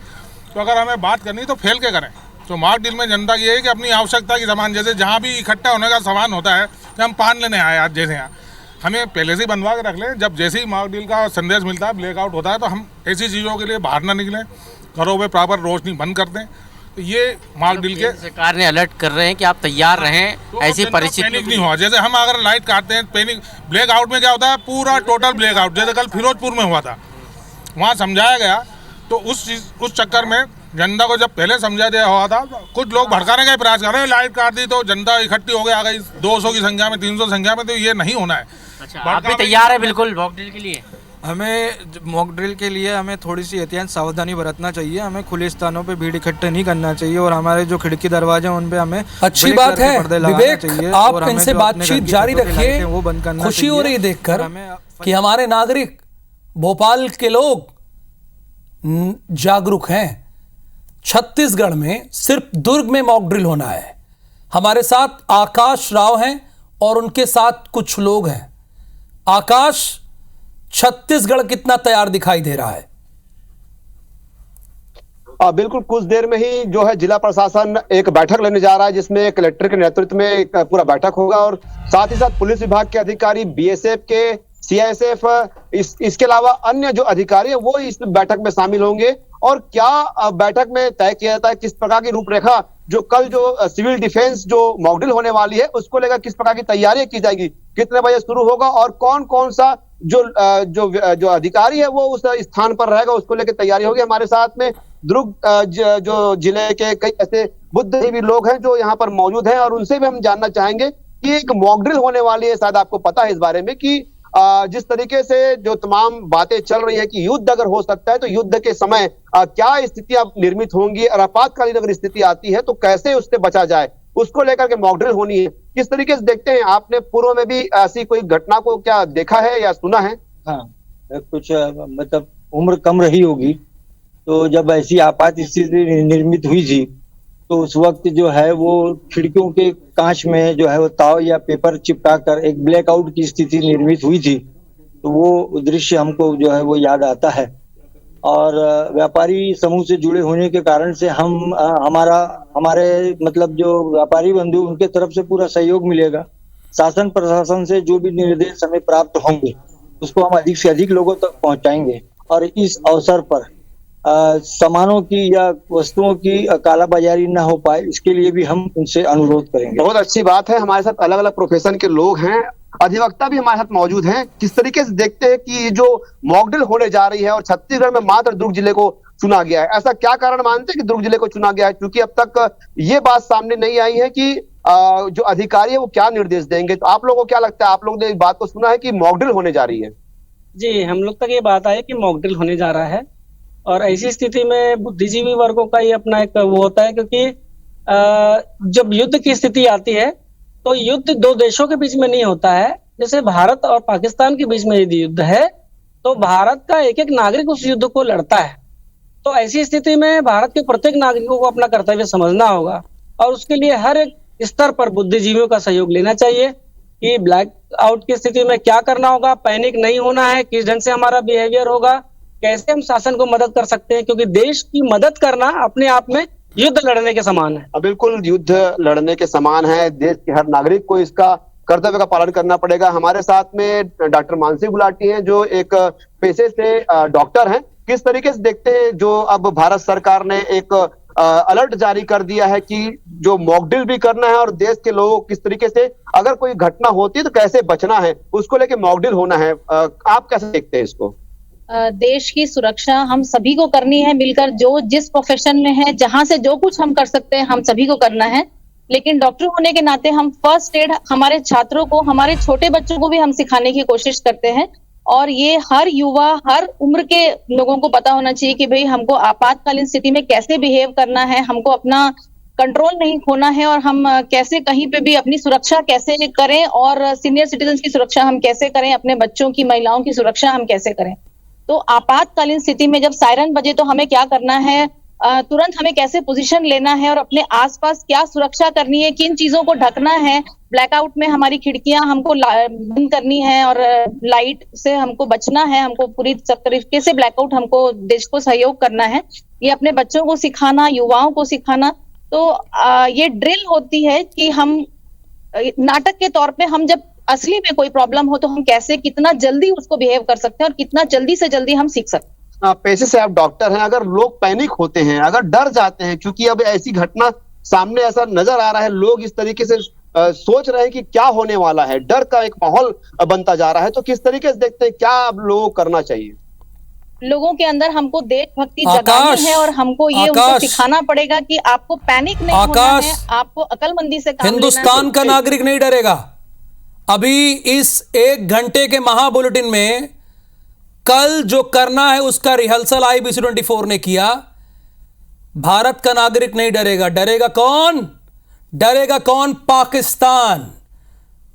S20: तो अगर हमें बात करनी तो फैल के करें। तो मॉक ड्रिल में जनता की है कि अपनी आवश्यकता की सामान, जैसे जहाँ भी इकट्ठा होने का सामान होता है कि हम पान लेने आए आज जैसे यहाँ, हमें पहले से ही बनवा के रख लें। जब जैसे ही मॉक ड्रिल का संदेश मिलता है, ब्लैकआउट होता है, तो हम ऐसी चीज़ों के लिए बाहर ना निकलें, घरों में प्रॉपर रोशनी बंद कर दें। तो ये मॉक ड्रिल के
S18: सरकार ने अलर्ट कर रहे हैं कि आप तैयार रहें, तो ऐसी परिस्थिति
S20: नहीं हुआ। जैसे हम अगर लाइट काटते हैं, पैनिक, ब्लैकआउट में क्या होता है, पूरा टोटल ब्लैकआउट, जैसे कल फिरोजपुर में हुआ था, वहाँ समझाया गया, तो उस चक्कर में जनता को जब पहले समझा दिया हुआ था, कुछ लोग भड़काने का प्रयास कर रहे हैं, लाइट काट दी तो जनता इकट्ठी हो गई, आ गई 200 की संख्या में, 300 संख्या में, तो ये नहीं होना है।
S18: अच्छा, आप भी तैयार है बिल्कुल मॉक ड्रिल के लिए?
S21: हमें मॉक ड्रिल के लिए हमें थोड़ी सी एहतियात, सावधानी बरतना चाहिए। हमें खुले स्थानों पे भीड़ इकट्ठे नहीं करना चाहिए और हमारे जो खिड़की दरवाजे हैं उन पे हमें
S2: अच्छी बात है विवेक, आप इनसे बातचीत जारी रखिए।
S21: वो बंद करना
S2: खुशी हो रही देखकर कि हमारे नागरिक, भोपाल के लोग जागरूक हैं। छत्तीसगढ़ में सिर्फ दुर्ग में मॉक ड्रिल होना है। हमारे साथ आकाश राव हैं और उनके साथ कुछ लोग हैं। आकाश, छत्तीसगढ़ कितना तैयार दिखाई दे रहा है?
S22: बिल्कुल, कुछ देर में ही जो है जिला प्रशासन एक बैठक लेने जा रहा है, जिसमें कलेक्टर के नेतृत्व में एक पूरा बैठक होगा और साथ ही साथ पुलिस विभाग के अधिकारी, बीएसएफ के, सीआईएसएफ, इसके अलावा अन्य जो अधिकारी है वो इस बैठक में शामिल होंगे और क्या बैठक में तय किया जाता है, किस प्रकार की रूपरेखा जो कल जो सिविल डिफेंस जो मॉक ड्रिल होने वाली है उसको लेकर किस प्रकार की तैयारी की जाएगी, कितने बजे शुरू होगा और कौन कौन सा जो अधिकारी है वो उस स्थान पर रहेगा, उसको लेकर तैयारी होगी। हमारे साथ में दुर्ग जो जिले के कई ऐसे बुद्धिजीवी लोग हैं जो यहाँ पर मौजूद हैं और उनसे भी हम जानना चाहेंगे कि एक मॉक ड्रिल होने वाली है, शायद आपको पता है इस बारे में कि जिस तरीके से जो तमाम बातें चल रही है कि युद्ध अगर हो सकता है तो युद्ध के समय क्या स्थितियां निर्मित होंगी और आपातकालीन अगर स्थिति आती है तो कैसे उससे बचा जाए, उसको लेकर के मॉक ड्रिल होनी है। किस तरीके से देखते हैं, आपने पूर्व में भी ऐसी कोई घटना को क्या देखा है या सुना है?
S1: हाँ, कुछ मतलब उम्र कम रही होगी तो जब ऐसी आपात स्थिति निर्मित हुई थी तो उस वक्त जो है वो खिड़कियों के कांच में जो है वो ताव या पेपर चिपका कर एक ब्लैकआउट की स्थिति निर्मित हुई थी, तो वो दृश्य हमको जो है वो याद आता है। और व्यापारी समूह से जुड़े होने के कारण से हमारे मतलब जो व्यापारी बंधु उनके तरफ से पूरा सहयोग मिलेगा। शासन प्रशासन से जो भी निर्देश हमें प्राप्त होंगे उसको हम अधिक से अधिक लोगों तक पहुंचाएंगे और इस अवसर पर सामानों की या वस्तुओं की कालाबाजारी न हो पाए इसके लिए भी हम उनसे अनुरोध करेंगे।
S22: बहुत अच्छी बात है। हमारे साथ अलग अलग प्रोफेशन के लोग हैं, अधिवक्ता भी हमारे साथ मौजूद हैं। किस तरीके से देखते हैं कि जो मॉक ड्रिल होने जा रही है और छत्तीसगढ़ में मात्र दुर्ग जिले को चुना गया है, ऐसा क्या कारण मानते हैं कि दुर्ग जिले को चुना गया है? क्योंकि अब तक ये बात सामने नहीं आई है कि जो अधिकारी है वो क्या निर्देश देंगे। तो आप लोगों को क्या लगता है, आप लोग ने इस बात को सुना है कि मॉक ड्रिल होने जा रही है?
S3: जी, हम लोग तक ये बात आई कि मॉक ड्रिल होने जा रहा है और ऐसी स्थिति में बुद्धिजीवी वर्गों का ही अपना एक वो होता है, क्योंकि जब युद्ध की स्थिति आती है तो युद्ध दो देशों के बीच में नहीं होता है। जैसे भारत और पाकिस्तान के बीच में यदि युद्ध है तो भारत का एक एक नागरिक उस युद्ध को लड़ता है। तो ऐसी स्थिति में भारत के प्रत्येक नागरिकों को अपना कर्तव्य समझना होगा और उसके लिए हर एक स्तर पर बुद्धिजीवियों का सहयोग लेना चाहिए कि ब्लैक आउट की स्थिति में क्या करना होगा, पैनिक नहीं होना है, किस ढंग से हमारा बिहेवियर होगा, कैसे हम शासन को मदद कर सकते हैं, क्योंकि देश की मदद करना अपने आप में युद्ध लड़ने के समान है।
S22: बिल्कुल युद्ध लड़ने के समान है। देश के हर नागरिक को इसका कर्तव्य का पालन करना पड़ेगा। हमारे साथ में डॉक्टर मानसी गुलाटी हैं जो एक पेशे से डॉक्टर हैं। किस तरीके से देखते हैं जो अब भारत सरकार ने एक अलर्ट जारी कर दिया है कि जो मॉक ड्रिल भी करना है और देश के लोगों को किस तरीके से अगर कोई घटना होती है तो कैसे बचना है, उसको लेके मॉक ड्रिल होना है, आप कैसे देखते हैं इसको?
S23: देश की सुरक्षा हम सभी को करनी है मिलकर, जो जिस प्रोफेशन में है, जहां से जो कुछ हम कर सकते हैं हम सभी को करना है। लेकिन डॉक्टर होने के नाते हम फर्स्ट एड हमारे छात्रों को, हमारे छोटे बच्चों को भी हम सिखाने की कोशिश करते हैं और ये हर युवा, हर उम्र के लोगों को पता होना चाहिए कि भाई हमको आपातकालीन स्थिति में कैसे बिहेव करना है, हमको अपना कंट्रोल नहीं खोना है और हम कैसे कहीं पे भी अपनी सुरक्षा कैसे करें और सीनियर सिटीजन की सुरक्षा हम कैसे करें, अपने बच्चों की, महिलाओं की सुरक्षा हम कैसे करें। तो आपातकालीन स्थिति में जब सायरन बजे तो हमें क्या करना है, तुरंत हमें कैसे पोजीशन लेना है और अपने आसपास क्या सुरक्षा करनी है, किन चीजों को ढकना है। ब्लैकआउट में हमारी खिड़कियां हमको बंद करनी है और लाइट से हमको बचना है, हमको पूरी तरीके से ब्लैकआउट हमको देश को सहयोग करना है। ये अपने बच्चों को सिखाना, युवाओं को सिखाना। तो ये ड्रिल होती है कि हम नाटक के तौर पे हम जब असली में कोई प्रॉब्लम हो तो हम कैसे कितना जल्दी उसको बिहेव कर सकते हैं और कितना जल्दी से जल्दी हम सीख सकते हैं।
S22: पेशे से आप डॉक्टर हैं, अगर लोग पैनिक होते हैं, अगर डर जाते हैं, क्योंकि अब ऐसी घटना सामने ऐसा नजर आ रहा है, लोग इस तरीके से सोच रहे हैं कि क्या होने वाला है, डर का एक माहौल बनता जा रहा है, तो किस तरीके से देखते हैं क्या अब लोगों को करना चाहिए?
S23: लोगों के अंदर हमको देशभक्ति जगानी है और हमको ये उनको सिखाना पड़ेगा कि आपको पैनिक नहीं होना है, आपको अकलमंदी से काम लेना है।
S2: हिंदुस्तान का नागरिक नहीं डरेगा। अभी इस 1 घंटे के महाबुलेटिन में कल जो करना है उसका रिहर्सल IBC 24 ने किया। भारत का नागरिक नहीं डरेगा। डरेगा कौन? डरेगा कौन? पाकिस्तान।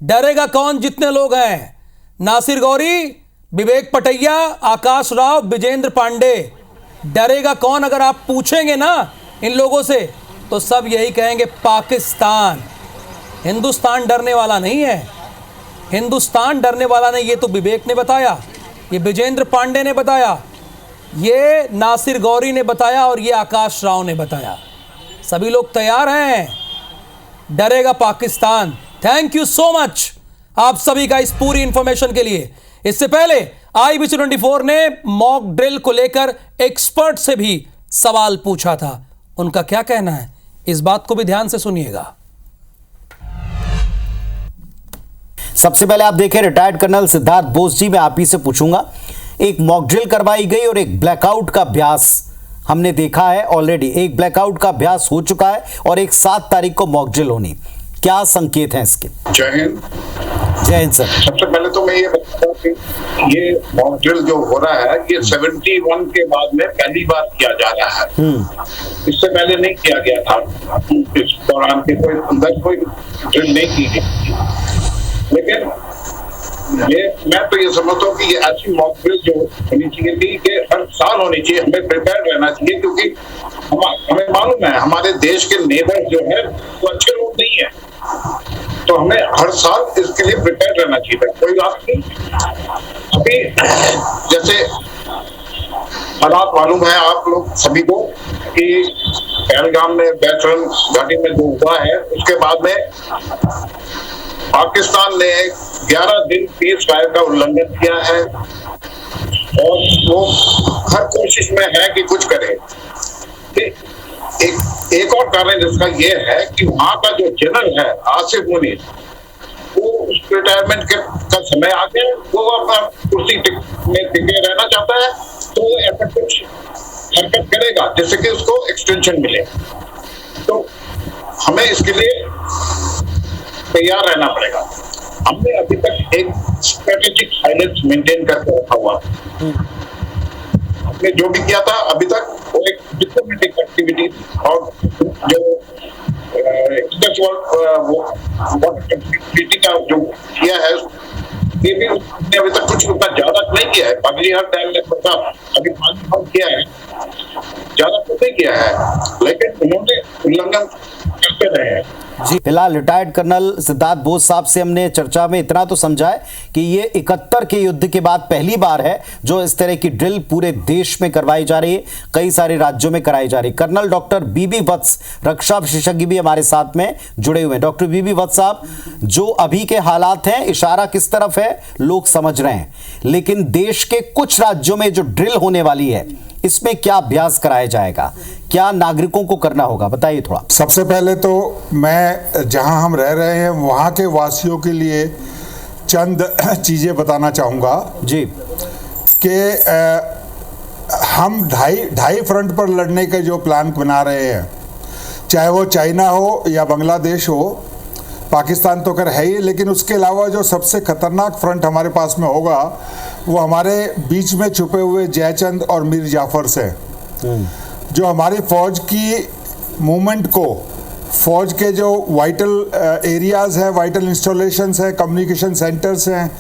S2: डरेगा कौन? जितने लोग हैं, नासिर गौरी, विवेक पटैया, आकाश राव, विजेंद्र पांडे। डरेगा कौन? अगर आप पूछेंगे ना इन लोगों से तो सब यही कहेंगे पाकिस्तान। हिंदुस्तान डरने वाला नहीं है। हिंदुस्तान डरने वाला नहीं। ये तो विवेक ने बताया, ये विजेंद्र पांडे ने बताया, ये नासिर गौरी ने बताया और ये आकाश राव ने बताया। सभी लोग तैयार हैं। डरेगा Pakistan. Thank you so much आप सभी का इस पूरी इंफॉर्मेशन के लिए। इससे पहले IBC 24 ने मॉक ड्रिल को लेकर एक्सपर्ट से भी सवाल पूछा था। उनका क्या कहना है, इस बात को भी ध्यान से सुनिएगा।
S4: सबसे पहले आप देखें रिटायर्ड कर्नल सिद्धार्थ बोस जी, मैं आप ही से पूछूंगा, एक मॉक ड्रिल करवाई गई और एक ब्लैकआउट का अभ्यास हमने देखा है ऑलरेडी। एक ब्लैकआउट का अभ्यास हो चुका है और एक 7 तारीख को मॉक ड्रिल होनी, क्या संकेत हैं इसके?
S7: जय हिंद।
S4: जय हिंद सर।
S7: सबसे पहले तो मैं ये बताता हूँ कि ये मॉक ड्रिल जो हो रहा है ये 71 के बाद में पहली बार किया जा रहा है। इससे पहले नहीं किया गया था, इस दौरान के कोई अंदर कोई ड्रिल नहीं की गई। लेकिन मैं तो ये समझता हूँ कि ये ऐसी मॉक ड्रिल जो होनी चाहिए थी कि हर साल होनी चाहिए, हमें प्रिपेयर रहना चाहिए, क्योंकि हमें मालूम है हमारे देश के नेबर जो है वो अच्छे लोग नहीं है, तो हमें हर साल इसके लिए प्रिपेयर रहना चाहिए। कोई बात नहीं, अभी जैसे हालात मालूम है आप लोग सभी को कि पहलगाम में बैतरन घाटी में जो हुआ है, उसके बाद में पाकिस्तान ने 11 दिन पीस फायर का उल्लंघन किया है और वो हर कोशिश में है कि कुछ करे। एक और कारण इसका ये है कि वहां का जो जनरल है आसिफ मुनीर, वो उस रिटायरमेंट का समय आ गया, वो अपना कुर्सी में टिके रहना चाहता है, तो वो ऐसा कुछ हरकत करेगा जिससे कि उसको एक्सटेंशन मिले। तो हमें इसके लिए तैयार रहना पड़ेगा। हमने अभी तक एक स्ट्रेटेजिक साइलेंस मेंटेन करके रखा हुआ, हमने जो भी किया था अभी तक वो एक डिप्लोमेटिक एक्टिविटी और जो ट्रीटी का जो किया है ये भी हमने अभी तक कुछ उतना ज्यादा नहीं किया है। बगलिहर डैम ने थोड़ा अभी पानी बंद किया है, ज्यादा कुछ नहीं किया है, लेकिन उन्होंने उल्लंघन करते रहे हैं।
S4: जी, फिलहाल रिटायर्ड कर्नल सिद्धार्थ बोस साहब से हमने चर्चा में इतना तो समझा है कि ये 71 के युद्ध के बाद पहली बार है जो इस तरह की ड्रिल पूरे देश में करवाई जा रही है, कई सारे राज्यों में कराई जा रही है। कर्नल डॉक्टर बीबी वत्स, रक्षा विशेषज्ञ भी हमारे साथ में जुड़े हुए हैं। डॉक्टर बीबी वत्स साहब, जो अभी के हालात हैं, इशारा किस तरफ है लोग समझ रहे हैं, लेकिन देश के कुछ राज्यों में जो ड्रिल होने वाली है इसमें क्या अभ्यास कराया जाएगा, क्या नागरिकों को करना होगा, बताइए थोड़ा।
S8: सबसे पहले तो मैं जहां हम रह रहे हैं वहां के वासियों के लिए चंद चीज़ें बताना चाहूँगा
S4: जी,
S8: कि हम ढाई फ्रंट पर लड़ने का जो प्लान बना रहे हैं, चाहे वो चाइना हो या बांग्लादेश हो, पाकिस्तान तो कर है ही, लेकिन उसके अलावा जो सबसे खतरनाक फ्रंट हमारे पास में होगा वो हमारे बीच में छुपे हुए जयचंद और मीर जाफर से, जो हमारी फौज की मूवमेंट को, फौज के जो वाइटल एरियाज़ हैं, वाइटल इंस्टॉलेशंस हैं, कम्युनिकेशन सेंटर्स हैं,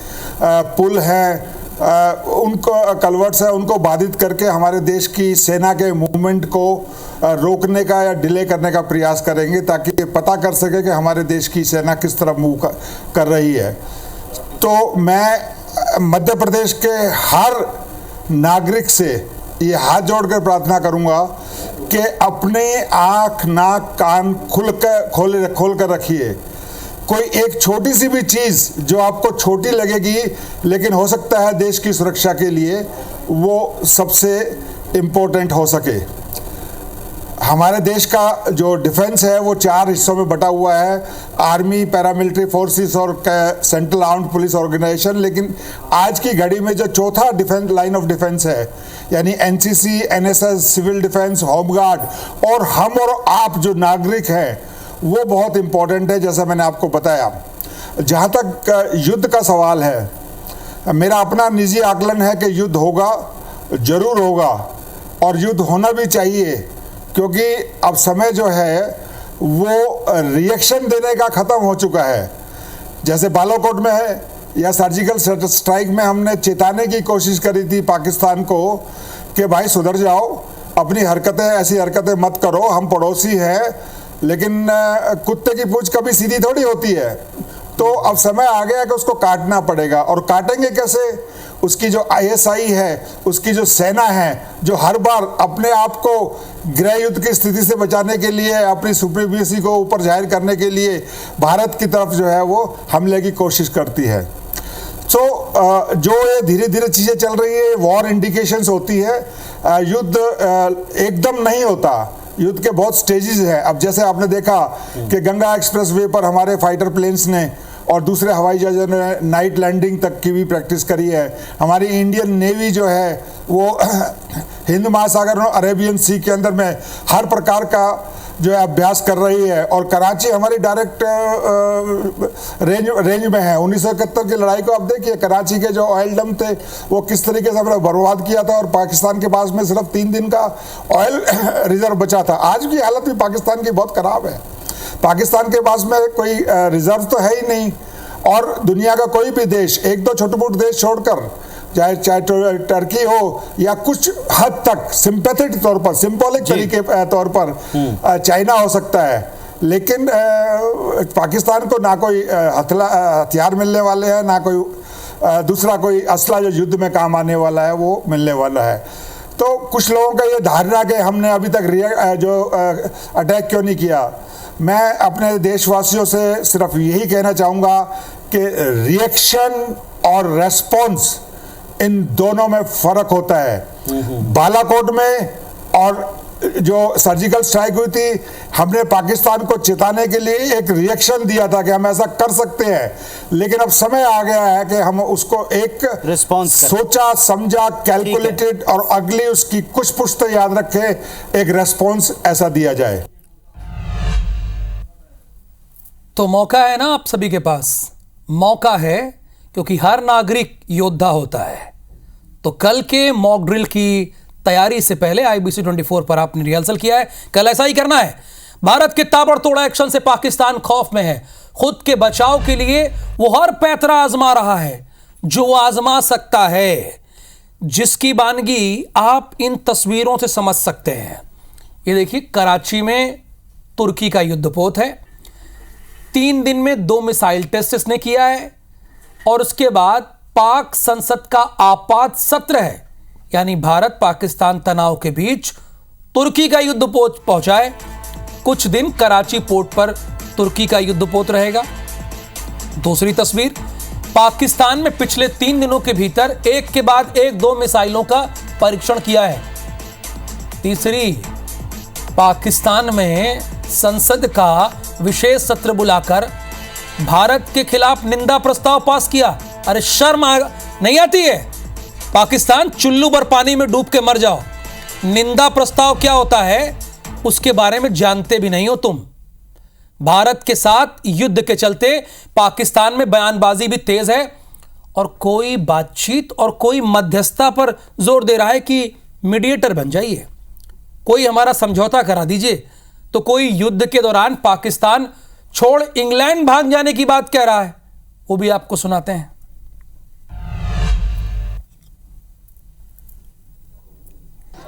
S8: पुल हैं, उनको कलवर्ट्स हैं, उनको बाधित करके हमारे देश की सेना के मूवमेंट को रोकने का या डिले करने का प्रयास करेंगे, ताकि पता कर सके कि हमारे देश की सेना किस तरह मूव कर रही है। तो मैं मध्य प्रदेश के हर नागरिक से ये हाथ जोड़कर प्रार्थना करूंगा कि अपने आँख, नाक, कान खोल कर रखिए। कोई एक छोटी सी भी चीज़ जो आपको छोटी लगेगी लेकिन हो सकता है देश की सुरक्षा के लिए वो सबसे इम्पोर्टेंट हो सके। हमारे देश का जो डिफेंस है वो 4 हिस्सों में बटा हुआ है, आर्मी, पैरामिलिट्री फोर्सेस और सेंट्रल आर्म्ड पुलिस ऑर्गेनाइजेशन, लेकिन आज की घड़ी में जो चौथा डिफेंस लाइन ऑफ डिफेंस है, यानी NCC, NSS, civil defence, home guard और हम और आप जो नागरिक हैं, वो बहुत इम्पोर्टेंट है। जैसा मैंने आपको बताया, जहाँ तक युद्ध का सवाल है, मेरा अपना निजी आकलन है कि युद्ध होगा, ज़रूर होगा, और युद्ध होना भी चाहिए, क्योंकि अब समय जो है वो रिएक्शन देने का ख़त्म हो चुका है। जैसे बालाकोट में है या सर्जिकल स्ट्राइक में हमने चेताने की कोशिश करी थी पाकिस्तान को कि भाई सुधर जाओ, अपनी हरकतें, ऐसी हरकतें मत करो, हम पड़ोसी हैं, लेकिन कुत्ते की पूंछ कभी सीधी थोड़ी होती है। तो अब समय आ गया कि उसको काटना पड़ेगा, और काटेंगे कैसे? उसकी जो आईएसआई है, उसकी जो सेना है, जो हर बार अपने आप को गृह युद्ध की स्थिति से बचाने के लिए, अपनी सुप्रीमेसी को ऊपर जाहिर करने के लिए भारत की तरफ जो है वो हमले की कोशिश करती है। तो जो ये धीरे धीरे चीज़ें चल रही है, वॉर इंडिकेशंस होती है, युद्ध एकदम नहीं होता, युद्ध के बहुत स्टेजेस हैं। अब जैसे आपने देखा कि गंगा एक्सप्रेस वे पर हमारे फाइटर प्लेन्स ने और दूसरे हवाई जहाज़ों ने नाइट लैंडिंग तक की भी प्रैक्टिस करी है। हमारी इंडियन नेवी जो है वो हिंद महासागर और अरेबियन सी के अंदर में हर प्रकार का जो है अभ्यास कर रही है। और कराची हमारी डायरेक्ट रेंज में है। 1971 की लड़ाई को आप देखिए, कराची के जो ऑयल डम थे वो किस तरीके से हमने बर्बाद किया था और पाकिस्तान के पास में सिर्फ 3 दिन का ऑयल रिजर्व बचा था। आज की हालत भी पाकिस्तान की बहुत ख़राब है। पाकिस्तान के पास में कोई रिजर्व तो है ही नहीं, और दुनिया का कोई भी देश, एक दो छोटे मोटे देश छोड़कर, चाहे टर्की हो या कुछ हद तक सिंपैथेटिक तौर पर, सिंबॉलिक तरीके तौर पर चाइना हो सकता है, लेकिन पाकिस्तान को ना कोई हथियार मिलने वाले हैं, ना कोई दूसरा कोई असला जो युद्ध में काम आने वाला है वो मिलने वाला है। तो कुछ लोगों का ये धारणा कि हमने अभी तक अटैक क्यों नहीं किया, मैं अपने देशवासियों से सिर्फ यही कहना चाहूँगा कि रिएक्शन और रेस्पॉन्स, इन दोनों में फर्क होता है। बालाकोट में और जो सर्जिकल स्ट्राइक हुई थी, हमने पाकिस्तान को चेताने के लिए एक रिएक्शन दिया था कि हम ऐसा कर सकते हैं, लेकिन अब समय आ गया है कि हम उसको एक रिस्पॉन्स सोचा समझा, कैलकुलेटेड और अगली उसकी कुछ पुश्त याद रखे, एक रेस्पॉन्स ऐसा दिया जाए।
S2: तो मौका है ना आप सभी के पास, मौका है, क्योंकि हर नागरिक योद्धा होता है। तो कल के मॉक ड्रिल की तैयारी से पहले IBC 24 पर आपने रिहर्सल किया है, कल ऐसा ही करना है। भारत के ताबड़तोड़ एक्शन से पाकिस्तान खौफ में है। खुद के बचाव के लिए वो हर पैतरा आजमा रहा है जो वो आजमा सकता है, जिसकी वानगी आप इन तस्वीरों से समझ सकते हैं। ये देखिए, कराची में तुर्की का युद्धपोत है। 3 दिन में 2 मिसाइल टेस्ट इसने किया है, और उसके बाद पाक संसद का आपात सत्र है, यानी भारत पाकिस्तान तनाव के बीच तुर्की का युद्धपोत पहुंचा है। कुछ दिन कराची पोर्ट पर तुर्की का युद्धपोत रहेगा। दूसरी तस्वीर, पाकिस्तान में पिछले 3 दिनों के भीतर एक के बाद एक 2 मिसाइलों का परीक्षण किया है। तीसरी, पाकिस्तान में संसद का विशेष सत्र बुलाकर भारत के खिलाफ निंदा प्रस्ताव पास किया। अरे शर्म नहीं आती है? पाकिस्तान चुल्लू भर पानी में डूब के मर जाओ। निंदा प्रस्ताव क्या होता है उसके बारे में जानते भी नहीं हो तुम। भारत के साथ युद्ध के चलते पाकिस्तान में बयानबाजी भी तेज है, और कोई बातचीत और कोई मध्यस्थता पर जोर दे रहा है कि मीडिएटर बन जाइए, कोई हमारा समझौता करा दीजिए। तो कोई युद्ध के दौरान पाकिस्तान छोड़ इंग्लैंड भाग जाने की बात कह रहा है, वो भी आपको सुनाते हैं।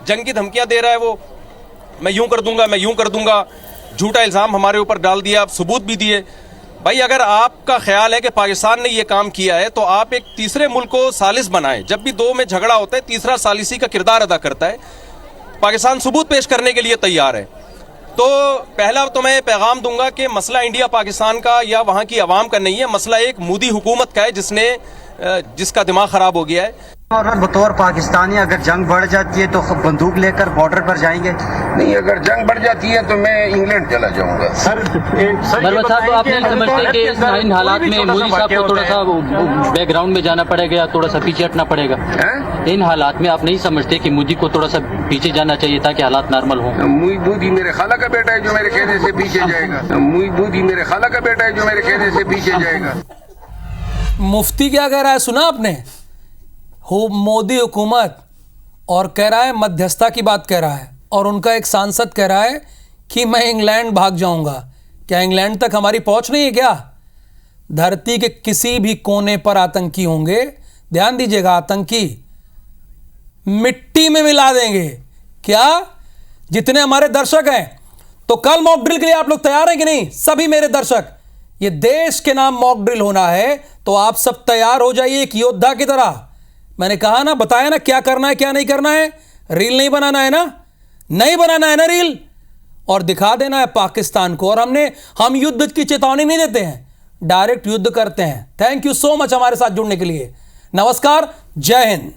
S5: जंग की धमकियां दे रहा है वो, मैं यूं कर दूंगा, मैं यूं कर दूंगा, झूठा इल्जाम हमारे ऊपर डाल दिया, सबूत भी दिए। भाई अगर आपका ख्याल है कि पाकिस्तान ने ये काम किया है तो आप एक तीसरे मुल्क को सालिस बनाएं। जब भी 2 में झगड़ा होता है तीसरा सालिसी का किरदार अदा करता है। पाकिस्तान सबूत पेश करने के लिए तैयार है। तो पहला तो मैं पैगाम दूंगा कि मसला इंडिया पाकिस्तान का या वहाँ की आवाम का नहीं है, मसला एक मोदी हुकूमत का है जिसका दिमाग खराब हो गया है।
S6: और बतौर पाकिस्तानी अगर जंग बढ़ जाती है तो बंदूक लेकर बॉर्डर पर जाएंगे?
S7: नहीं, अगर जंग बढ़ जाती है तो मैं इंग्लैंड चला जाऊंगा। सर
S9: साहब, आप नहीं समझते कि इन हालात में मोदी साहब को थोड़ा सा बैकग्राउंड में जाना पड़ेगा, थोड़ा सा पीछे हटना पड़ेगा? इन हालात में आप नहीं समझते कि मोदी को थोड़ा सा पीछे जाना चाहिए ताकि हालात नॉर्मल हो?
S7: मोदी मेरे खाला का बेटा है जो मेरे कहने से पीछे जाएगा। मोदी मेरे खाला का बेटा है जो मेरे कहने से पीछे जाएगा।
S2: मुफ्ती क्या कह रहा है सुना आपने? मोदी हुकूमत, और कह रहा है मध्यस्थता की बात कह रहा है, और उनका एक सांसद कह रहा है कि मैं इंग्लैंड भाग जाऊंगा। क्या इंग्लैंड तक हमारी पहुंच नहीं है क्या? धरती के किसी भी कोने पर आतंकी होंगे, ध्यान दीजिएगा, आतंकी मिट्टी में मिला देंगे। क्या? जितने हमारे दर्शक हैं, तो कल मॉक ड्रिल के लिए आप लोग तैयार हैं कि नहीं? सभी मेरे दर्शक, ये देश के नाम मॉक ड्रिल होना है तो आप सब तैयार हो जाइए एक योद्धा की तरह। मैंने कहा ना, बताया ना क्या करना है क्या नहीं करना है। रील नहीं बनाना है ना, नहीं बनाना है ना रील, और दिखा देना है पाकिस्तान को। और हम युद्ध की चेतावनी नहीं देते हैं, डायरेक्ट युद्ध करते हैं। थैंक यू सो मच हमारे साथ जुड़ने के लिए। नमस्कार, जय हिंद।